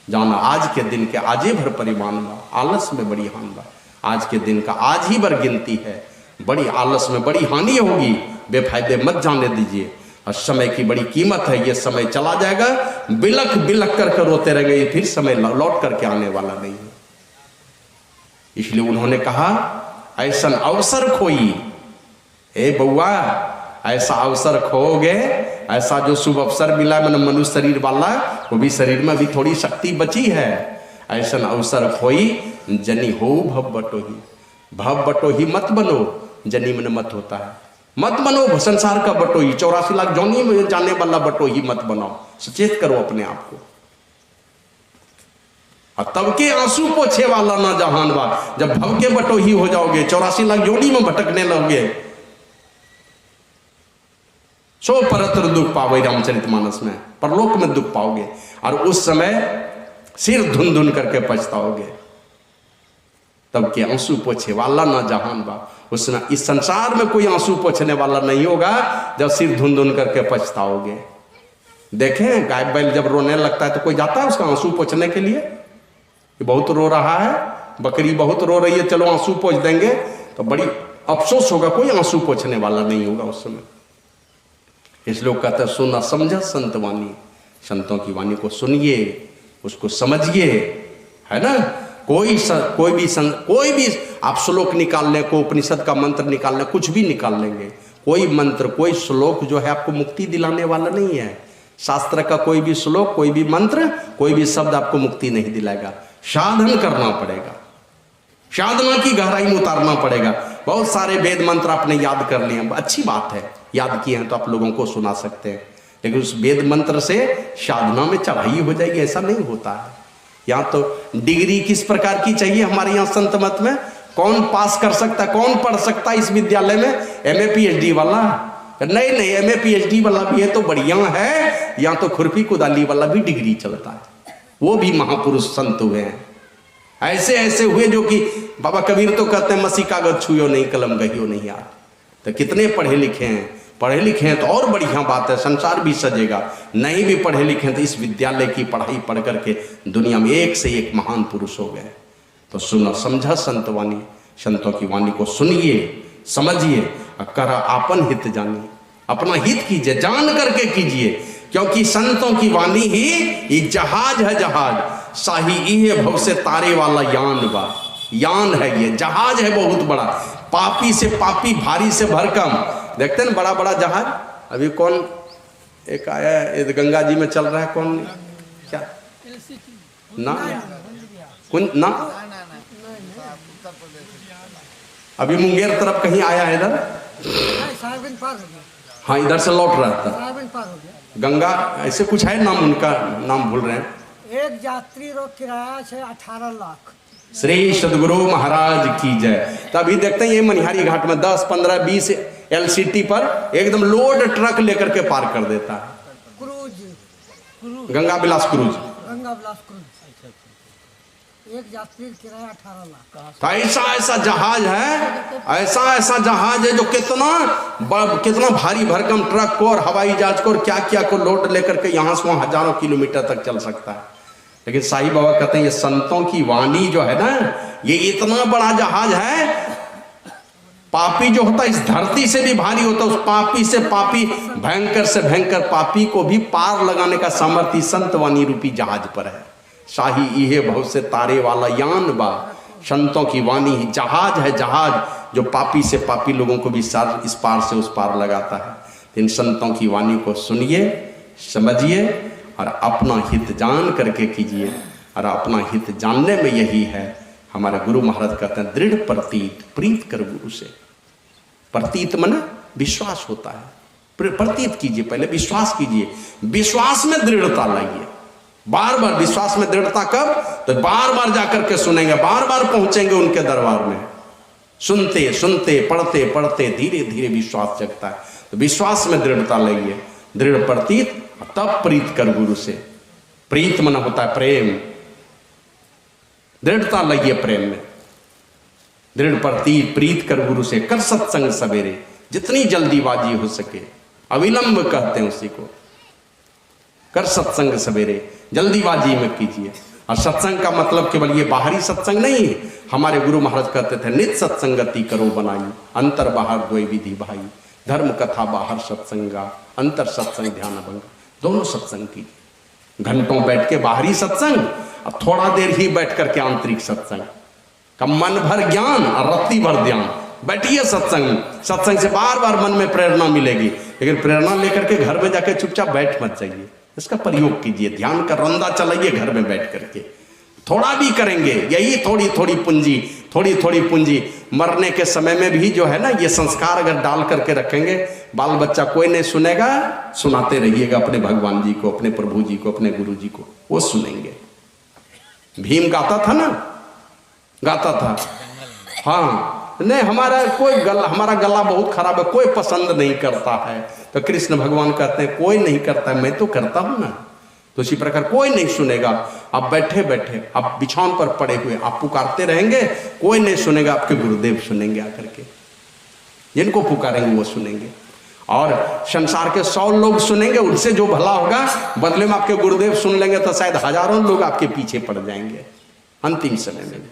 जाना आज के दिन के आजे भर परिमाण बा, आलस में बड़ी हानि बा। आज के दिन का आज ही भर गिनती है, बड़ी आलस में बड़ी हानि होगी। बेफायदे मत जाने दीजिए। और समय की बड़ी कीमत है, ये समय चला जाएगा, बिलख बिलख कर रोते रहेंगे, फिर समय लौट करके आने वाला नहीं है। इसलिए उन्होंने कहा ऐसा अवसर खोई, ए बउआ ऐसा अवसर खोओगे, ऐसा जो शुभ अवसर मिला है मैंने मनुष्य शरीर वाला, वो भी शरीर में भी थोड़ी शक्ति बची है। ऐसा अवसर खोई जनी हो भव बटोही। भव बटोही मत बनो, जनी मन मत होता है। मत बनो संसार का बटोही, 84 लाख जोनी में जाने वाला बटोही मत बनाओ। सचेत करो अपने आप को। और तब के आंसू पोछे वाला ना जहान बा, जब भव के बटोही हो जाओगे, 84 लाख जोनी में भटकने लगोगे। सो परत्र दुख पाओगे रामचरितमानस में, परलोक में दुख पाओगे। और उस समय सिर धुन धुन करके पछताओगे। तब के आंसू पोछे वाला ना जहान बा, उसमें इस संसार में कोई आंसू पोछने वाला नहीं होगा जब सिर धुन धुन करके पछताओगे। देखें गाय बैल जब रोने लगता है तो कोई जाता है उसका आंसू पोछने के लिए? बहुत रो रहा है, बकरी बहुत रो रही है, चलो आंसू पोछ देंगे, तो बड़ी अफसोस होगा। कोई आंसू पोछने वाला नहीं होगा उस समय। इसलिए कहते हैं सुना समझा संत वाणी, संतों की वाणी को सुनिए, उसको समझिए, है ना। कोई भी आप श्लोक निकाल लें, कोई उपनिषद का मंत्र निकाल लें, कुछ भी निकाल लेंगे, कोई मंत्र कोई श्लोक जो है आपको मुक्ति दिलाने वाला नहीं है। शास्त्र का कोई भी श्लोक कोई भी मंत्र कोई भी शब्द आपको मुक्ति नहीं दिलाएगा। साधन करना पड़ेगा, साधना की गहराई में उतारना पड़ेगा। बहुत सारे वेद मंत्र आपने याद कर लिए, अच्छी बात है, याद किए हैं तो आप लोगों को सुना सकते हैं, लेकिन उस वेद मंत्र से साधना में चढ़ाई हो जाएगी, ऐसा नहीं होता है। यहाँ तो डिग्री किस प्रकार की चाहिए हमारे यहाँ संत मत में? कौन पास कर सकता है, कौन पढ़ सकता है इस विद्यालय में? एमए पीएचडी वाला? नहीं नहीं, एमए पीएचडी वाला भी है तो बढ़िया है, या तो खुरपी कुदाली वाला भी डिग्री चलता है, वो भी महापुरुष संत हुए हैं। ऐसे ऐसे हुए जो कि बाबा कबीर तो कहते हैं मसी कागज छुयो नहीं, कलम गहियो नहीं यार। तो कितने पढ़े लिखे हैं, पढ़े लिखे हैं तो और बढ़िया बात है, संसार भी सजेगा। नहीं भी पढ़े लिखे हैं तो इस विद्यालय की पढ़ाई पढ़ करके दुनिया में एक से एक महान पुरुष हो गए। तो सुनो, समझा संत वाणी, संतों की वाणी को सुनिए, समझिए, कर आपन हित जानिए, अपना हित कीजिए, जान करके कीजिए, क्योंकि संतों की वाणी ही ये जहाज है, जहाज शाही ये भव से तारे वाला यान बा, यान है ये जहाज है बहुत बड़ा, पापी से पापी, भारी से भरकम। देखते हैं बड़ा बड़ा जहाज, अभी कौन एक आया है गंगा जी में चल रहा है, कौन क्या ना कौन ना, अभी मुंगेर तरफ कहीं आया है इधर, हाँ इधर से लौट रहा था, गंगा ऐसे कुछ है नाम, उनका नाम भूल रहे हैं। एक यात्री रो किराया है 18 लाख। श्री सदगुरु महाराज की जय। तभी देखते हैं ये मनिहारी घाट में 10, 15, 20 एलसीटी पर एकदम लोड ट्रक लेकर के पार कर देता है। क्रूज, गंगा विलास क्रूज, गंगा विलास क्रूज, एक यात्री किराया 18 लाख। तो ऐसा ऐसा जहाज है, ऐसा ऐसा जहाज है जो कितना भारी भरकम ट्रक को और हवाई जहाज को और क्या क्या को लोड लेकर के यहाँ से वहाँ हजारों किलोमीटर तक चल सकता है। लेकिन साईं बाबा कहते हैं ये संतों की वाणी जो है ना, ये इतना बड़ा जहाज है, पापी जो होता है इस धरती से भी भारी होता है, उस पापी से पापी, भयंकर से भयंकर पापी को भी पार लगाने का सामर्थ्य संत वाणी रूपी जहाज पर है। शाही इहे भव से तारे वाला यान बा, संतों की वाणी ही जहाज है, जहाज जो पापी से पापी लोगों को भी इस पार से उस पार लगाता है। इन संतों की वाणी को सुनिए, समझिए और अपना हित जान करके कीजिए। और अपना हित जानने में यही है, हमारे गुरु महाराज कहते हैं दृढ़ प्रतीत, प्रीत कर गुरु से। प्रतीत माने विश्वास होता है, प्रतीत कीजिए, पहले विश्वास कीजिए, विश्वास में दृढ़ता लाइए। बार बार विश्वास में दृढ़ता कब? तो बार बार जाकर के सुनेंगे, बार बार पहुंचेंगे उनके दरबार में, सुनते सुनते पढ़ते पढ़ते धीरे धीरे विश्वास जगता है। तो विश्वास में दृढ़ता लाइए, दृढ़ प्रतीत, तब प्रीत कर गुरु से। प्रीत मन होता है प्रेम, दृढ़ता लाइए प्रेम में, दृढ़ प्रतीत, प्रीत कर गुरु से। कर सत्संग सवेरे, जितनी जल्दीबाजी हो सके, अविलंब कहते हैं उसी को। कर सत्संग सवेरे, जल्दीबाजी में कीजिए। और सत्संग का मतलब केवल ये बाहरी सत्संग नहीं है, हमारे गुरु महाराज कहते थे नित सत्संगति करो बनाई, अंतर बाहर द्वय विधि भाई, धर्म कथा बाहर सत्संगा, अंतर सत्संग ध्यान भंग। दोनों सत्संग कीजिए, घंटों बैठ के बाहरी सत्संग, अब थोड़ा देर ही बैठ करके आंतरिक सत्संग का। मन भर ज्ञान और रत्ती भर ध्यान, बैठिए सत्संग, सत्संग से बार बार मन में प्रेरणा मिलेगी। लेकिन प्रेरणा लेकर के घर में जाके चुपचाप बैठ मत जाइए, इसका प्रयोग कीजिए, ध्यान का रंदा चलाइए घर में बैठ करके। थोड़ा भी करेंगे, यही थोड़ी थोड़ी पूंजी, थोड़ी थोड़ी पूंजी, मरने के समय में भी जो है ना, ये संस्कार अगर डाल करके रखेंगे, बाल बच्चा कोई नहीं सुनेगा, सुनाते रहिएगा अपने भगवान जी को, अपने प्रभु जी को, अपने गुरु जी को, वो सुनेंगे। भीम गाता था ना, गाता था, हाँ नहीं हमारा गला बहुत खराब है, कोई पसंद नहीं करता है। तो कृष्ण भगवान कहते हैं कोई नहीं करता है, मैं तो करता हूं ना। तो इसी प्रकार कोई नहीं सुनेगा, आप बैठे बैठे, आप बिछावन पर पड़े हुए, आप पुकारते रहेंगे, कोई नहीं सुनेगा, आपके गुरुदेव सुनेंगे आकर के, जिनको पुकारेंगे वो सुनेंगे। और संसार के 100 लोग सुनेंगे, उनसे जो भला होगा, बदले में आपके गुरुदेव सुन लेंगे तो शायद हजारों लोग आपके पीछे पड़ जाएंगे अंतिम समय में।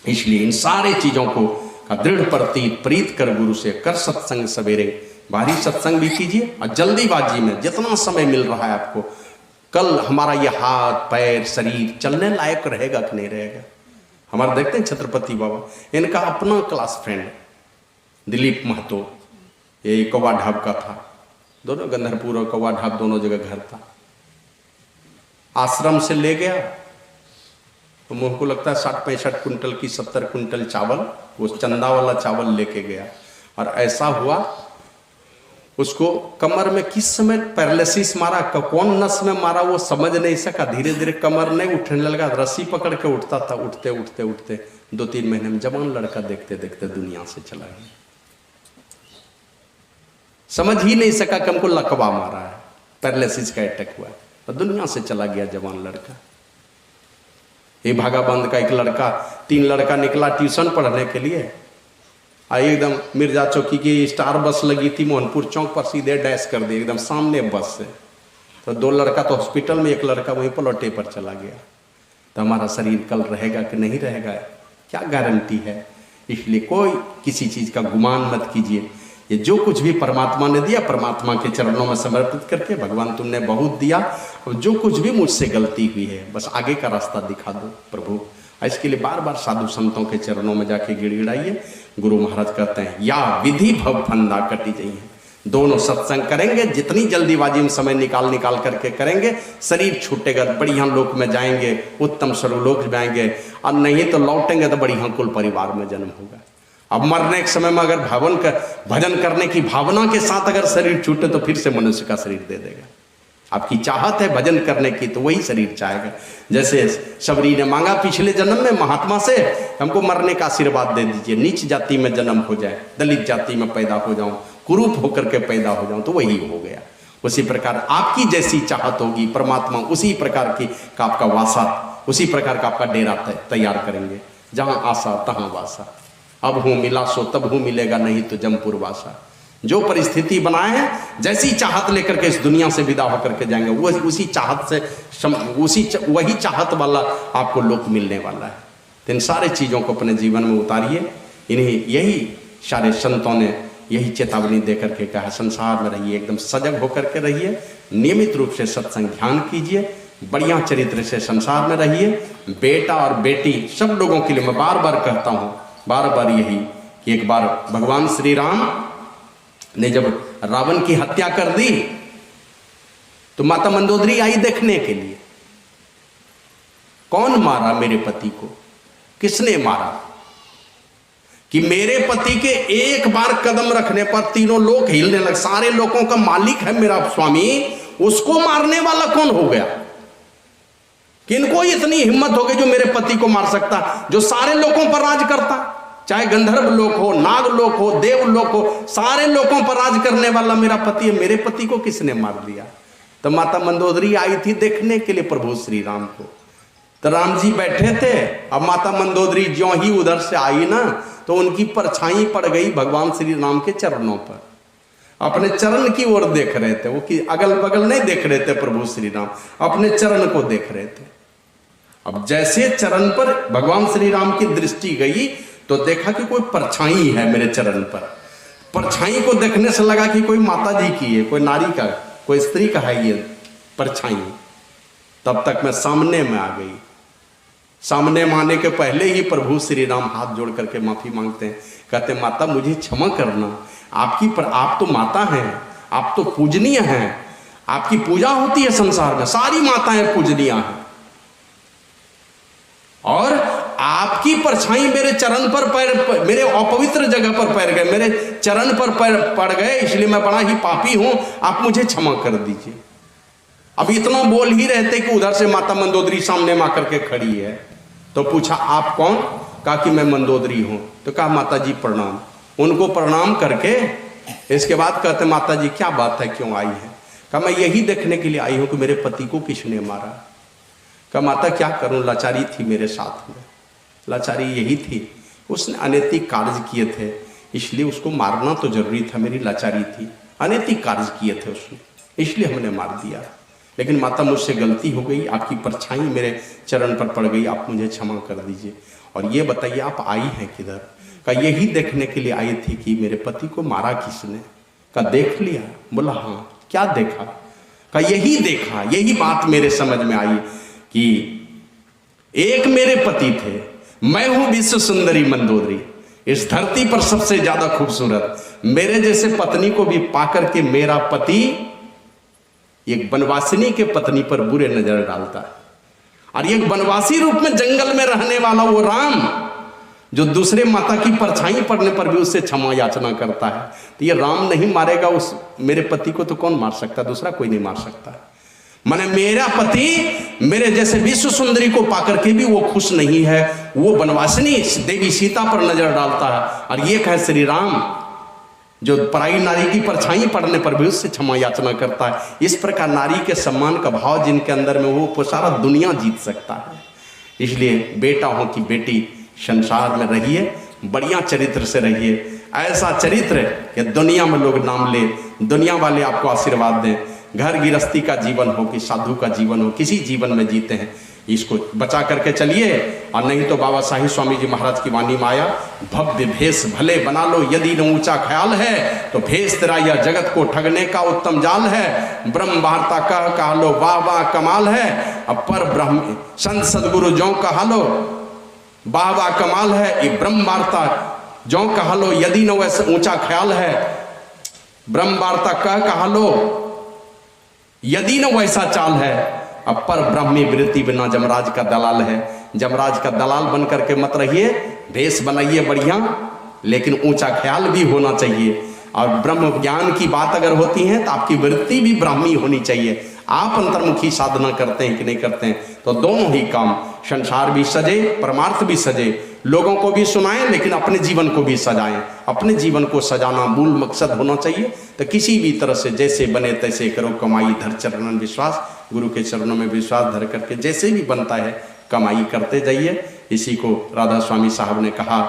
इसलिए इन सारे चीजों को का दृढ़ प्रतीत, प्रीत कर गुरु से। कर सत्संग सवेरे, बाहरी सत्संग भी कीजिए और जल्दीबाजी में जितना समय मिल रहा है आपको, कल हमारा ये हाथ पैर शरीर चलने लायक रहेगा कि नहीं रहेगा। हमारे देखते हैं छत्रपति बाबा, इनका अपना क्लास फ्रेंड दिलीप महतो, ये कौवा ढाब का था, दोनों गंधरपुर और कौवा ढाब दोनों जगह घर था। आश्रम से ले गया तो मुझ को लगता है 60-65 कुंटल की 70 कुंटल चावल, वो चंदा वाला चावल लेके गया। और ऐसा हुआ उसको कमर में किस समय पैरालिसिस मारा, कौन नस में मारा वो समझ नहीं सका। धीरे धीरे कमर नहीं उठने लगा, रस्सी पकड़ के उठता था। उठते उठते उठते 2-3 महीने में जवान लड़का देखते देखते दुनिया से चला गया। समझ ही नहीं सका कि हमको लकवा मारा है, पैरालिसिस का अटैक हुआ है, और दुनिया से चला गया जवान लड़का। ये भागाबंद का एक लड़का, 3 लड़का निकला ट्यूशन पढ़ने के लिए, एकदम मिर्जा चौकी की स्टार बस लगी थी मोहनपुर चौक पर, सीधे डैश कर दिया एकदम सामने बस से। तो 2 लड़का तो हॉस्पिटल में, एक लड़का वहीं पलौटे पर चला गया। तो हमारा शरीर कल रहेगा कि नहीं रहेगा क्या गारंटी है। इसलिए कोई किसी चीज़ का गुमान मत कीजिए। ये जो कुछ भी परमात्मा ने दिया, परमात्मा के चरणों में समर्पित करके, भगवान तुमने बहुत दिया, और जो कुछ भी मुझसे गलती हुई है बस आगे का रास्ता दिखा दो प्रभु। इसके लिए बार बार साधु संतों के चरणों में जाके गिड़गिड़ाइए। गुरु महाराज कहते हैं या विधि भव फंदा कटी जाइए। दोनों सत्संग करेंगे, जितनी जल्दीबाजी में समय निकाल करके करेंगे, शरीर छूटेगा, बढ़िया लोक में जाएंगे, उत्तम सर्वलोक जाएंगे, और नहीं तो लौटेंगे तो बढ़िया कुल परिवार में जन्म होगा। अब मरने के समय में अगर भजन करने की भावना के साथ अगर शरीर छूटे तो फिर से मनुष्य का शरीर दे देगा। आपकी चाहत है भजन करने की तो वही शरीर चाहेगा। जैसे शबरी ने मांगा पिछले जन्म में महात्मा से, हमको मरने का आशीर्वाद दे दीजिए, नीच जाति में जन्म हो जाए, दलित जाति में पैदा हो जाऊं, कुरूप होकर के पैदा हो जाऊं, तो वही हो गया। उसी प्रकार आपकी जैसी चाहत होगी, परमात्मा उसी प्रकार की का आपका वासा, उसी प्रकार का आपका डेरा तैयार करेंगे। जहां आशा तहां वासा, अब हूं मिला सो तब हूं मिलेगा, नहीं तो जमपुर वासा। जो परिस्थिति बनाए हैं, जैसी चाहत लेकर के इस दुनिया से विदा होकर के जाएंगे, वो उसी चाहत से वही चाहत वाला आपको लोक मिलने वाला है। तो इन सारे चीज़ों को अपने जीवन में उतारिए। इन्हें यही सारे संतों ने यही चेतावनी दे करके कहा, संसार में रहिए, एकदम सजग होकर के रहिए, नियमित रूप से सत्संग ध्यान कीजिए, बढ़िया चरित्र से संसार में रहिए। बेटा और बेटी सब लोगों के लिए मैं बार बार कहता हूँ, बार बार यही कि एक बार भगवान श्री राम ने जब रावण की हत्या कर दी तो माता मंदोदरी आई देखने के लिए। कौन मारा मेरे पति को, किसने मारा? कि मेरे पति के एक बार कदम रखने पर तीनों लोग हिलने लगे, सारे लोगों का मालिक है मेरा स्वामी, उसको मारने वाला कौन हो गया? किनको इतनी हिम्मत हो गई जो मेरे पति को मार सकता, जो सारे लोगों पर राज करता, चाहे गंधर्व लोक हो, नाग लोक हो, देव लोक हो, सारे लोगों पर राज करने वाला मेरा पति है, मेरे पति को किसने मार दिया? तो माता मंदोदरी आई थी देखने के लिए प्रभु श्री राम को। तो राम जी बैठे थे, अब माता मंदोदरी ज्यों ही उधर से आई ना, तो उनकी परछाई पड़ गई भगवान श्री राम के चरणों पर। अपने चरण की ओर देख रहे थे वो, कि अगल बगल नहीं देख रहे थे प्रभु श्री राम, अपने चरण को देख रहे थे। अब जैसे चरण पर भगवान श्री राम की दृष्टि गई तो देखा कि कोई परछाई है मेरे चरण पर। परछाई को देखने से लगा कि कोई माता जी की है, कोई नारी का, कोई स्त्री का है ये परछाई। तब तक मैं सामने में आ गई। सामने में आने के पहले ही प्रभु श्री राम हाथ जोड़ करके माफी मांगते हैं, कहते माता मुझे क्षमा करना, आप तो माता हैं, आप तो पूजनीय हैं, आपकी पूजा होती है संसार में, सारी माताएं पूजनीय हैं, और आपकी परछाई मेरे चरण पर पैर, मेरे अपवित्र जगह पर पैर गए, मेरे चरण पर पैर पड़ गए, इसलिए मैं बड़ा ही पापी हूं, आप मुझे क्षमा कर दीजिए। अब इतना बोल ही रहते कि उधर से माता मंदोदरी सामने में आकर के खड़ी है। तो पूछा आप कौन? कहा कि मैं मंदोदरी हूं। तो कहा माता जी प्रणाम। उनको प्रणाम करके इसके बाद कहते माता जी क्या बात है, क्यों आई है? कहा मैं यही देखने के लिए आई हूं कि मेरे पति को किसने मारा। कहा माता क्या करूं, लाचारी थी मेरे साथ में, लाचारी यही थी, उसने अनैतिक कार्य किए थे, इसलिए उसको मारना तो जरूरी था, मेरी लाचारी थी, अनैतिक कार्य किए थे उसने, इसलिए हमने मार दिया। लेकिन माता मुझसे गलती हो गई, आपकी परछाई मेरे चरण पर पड़ गई, आप मुझे क्षमा कर दीजिए। और ये बताइए आप आई हैं किधर? कहा यही देखने के लिए आई थी कि मेरे पति को मारा किसने। कहा देख लिया? बोला हाँ। क्या देखा? कहा यही देखा, यही बात मेरे समझ में आई कि एक मेरे पति थे, मैं हूं विश्व सुंदरी मंदोदरी, इस धरती पर सबसे ज्यादा खूबसूरत, मेरे जैसे पत्नी को भी पाकर के मेरा पति एक वनवासिनी के पत्नी पर बुरे नजर डालता है। और एक वनवासी रूप में जंगल में रहने वाला वो राम जो दूसरे माता की परछाई पड़ने पर भी उससे क्षमा याचना करता है। तो ये राम नहीं मारेगा उस मेरे पति को तो कौन मार सकता, दूसरा कोई नहीं मार सकता। माने मेरा पति मेरे जैसे विश्व सुंदरी को पाकर के भी वो खुश नहीं है, वो वनवासिनी देवी सीता पर नजर डालता है। और ये कहे श्री राम जो पराई नारी की परछाई पड़ने पर भी उससे क्षमा याचना करता है। इस प्रकार नारी के सम्मान का भाव जिनके अंदर में वो सारा दुनिया जीत सकता है। इसलिए बेटा हो कि बेटी संसार में रहिए, बढ़िया चरित्र से रहिए, ऐसा चरित्र कि दुनिया में लोग नाम ले, दुनिया वाले आपको आशीर्वाद दें। घर गृहस्थी का जीवन हो कि साधु का जीवन हो, किसी जीवन में जीते हैं, इसको बचा करके चलिए। और नहीं तो बाबा साहिब स्वामी जी महाराज की वाणी में आया, भव्य भेष भले बना लो यदि न ऊंचा ख्याल है, तो भेष तेरा यह जगत को ठगने का उत्तम जाल है। ब्रह्म वार्ता कह लो वाह वाह कमाल है, अब पर ब्रह्म संत सदगुरु जो कहा लो वाह वाह कमाल है। ये ब्रह्म वार्ता जो कहा लो यदि न वैसे ऊंचा ख्याल है, ब्रह्म वार्ता कहा लो यदि न वैसा चाल है। अब पर ब्रह्मी वृत्ति बिना जमराज का दलाल है। जमराज का दलाल बन करके मत रहिए, भेष बनाइए बढ़िया, लेकिन ऊंचा ख्याल भी होना चाहिए। और ब्रह्म ज्ञान की बात अगर होती है तो आपकी वृत्ति भी ब्राह्मी होनी चाहिए। आप अंतर्मुखी साधना करते हैं कि नहीं करते हैं, तो दोनों ही काम, संसार भी सजे, परमार्थ भी सजे, लोगों को भी सुनाएं लेकिन अपने जीवन को भी सजाएं। अपने जीवन को सजाना मूल मकसद होना चाहिए। तो किसी भी तरह से जैसे बने तैसे करो कमाई, धर चरणन विश्वास, गुरु के चरणों में विश्वास धर करके जैसे भी बनता है कमाई करते जाइए। इसी को राधा स्वामी साहब ने कहा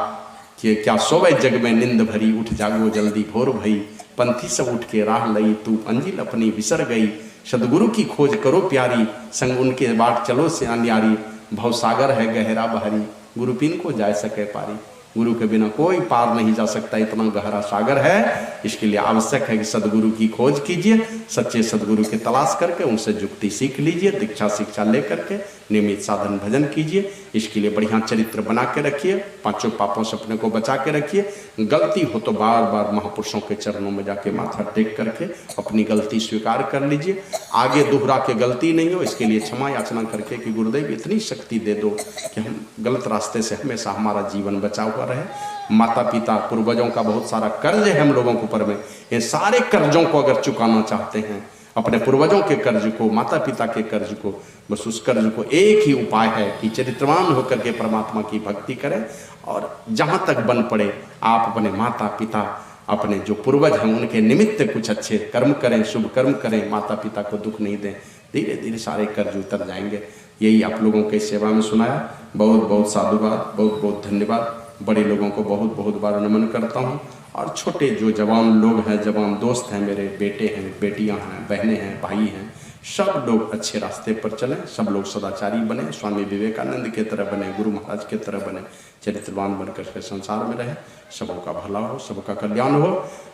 कि क्या सोवे जग में निंद भरी, उठ जागो जल्दी भोर भई, पंथी सब उठ के राह लई, तू अंजिल अपनी विसर गई। सदगुरु की खोज करो प्यारी, संग उनके बाट चलो से अन्यारी, भवसागर है गहरा बहरी, गुरु पिन को जा सके पारी। गुरु के बिना कोई पार नहीं जा सकता, इतना गहरा सागर है। इसके लिए आवश्यक है कि सदगुरु की खोज कीजिए, सच्चे सदगुरु की तलाश करके उनसे जुक्ति सीख लीजिए, दीक्षा शिक्षा ले करके नियमित साधन भजन कीजिए। इसके लिए बढ़िया चरित्र बना के रखिए, पांचों पापों से अपने को बचा के रखिए। गलती हो तो बार बार महापुरुषों के चरणों में जाके माथा टेक करके अपनी गलती स्वीकार कर लीजिए। आगे दोहरा के गलती नहीं हो, इसके लिए क्षमा याचना करके कि गुरुदेव इतनी शक्ति दे दो कि हम गलत रास्ते से हमेशा हमारा जीवन बचा हुआ रहे। माता पिता पूर्वजों का बहुत सारा कर्ज है हम लोगों के ऊपर में, इन सारे कर्जों को अगर चुकाना चाहते हैं, अपने पूर्वजों के कर्ज को, माता पिता के कर्ज को, बस उस कर्ज को एक ही उपाय है कि चरित्रवान होकर के परमात्मा की भक्ति करें। और जहाँ तक बन पड़े आप अपने माता पिता, अपने जो पूर्वज हैं उनके निमित्त कुछ अच्छे कर्म करें, शुभ कर्म करें, माता पिता को दुख नहीं दें। धीरे धीरे सारे कर्ज उतर जाएंगे। यही आप लोगों के सेवा में सुनाया। बहुत बहुत साधुवाद, बहुत बहुत धन्यवाद। बड़े लोगों को बहुत बहुत बार नमन करता हूँ। और छोटे जो जवान लोग हैं, जवान दोस्त हैं, मेरे बेटे हैं, बेटियां हैं, बहनें हैं, भाई हैं, सब लोग अच्छे रास्ते पर चलें, सब लोग सदाचारी बने, स्वामी विवेकानंद के तरह बने, गुरु महाराज के तरह बने, चरित्रवान बनकर के संसार में रहे। सबों का भला हो, सबका कल्याण हो।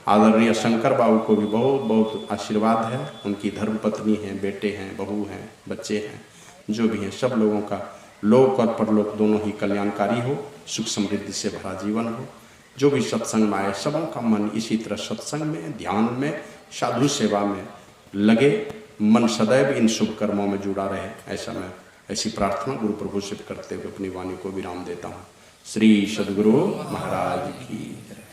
आदरणीय शंकर बाबू को भी बहुत बहुत आशीर्वाद है। उनकी धर्मपत्नी हैं, बेटे हैं, बहू हैं, बच्चे हैं, जो भी हैं, सब लोगों का लोक और परलोक दोनों ही कल्याणकारी हो, सुख समृद्धि से भरा जीवन हो। जो भी सत्संग में आए सबों का मन इसी तरह सत्संग में, ध्यान में, साधु सेवा में लगे, मन सदैव इन शुभ कर्मों में जुड़ा रहे। ऐसा मैं ऐसी प्रार्थना गुरु प्रभु से करते हुए अपनी वाणी को विराम देता हूँ। श्री सद्गुरु महाराज की जय।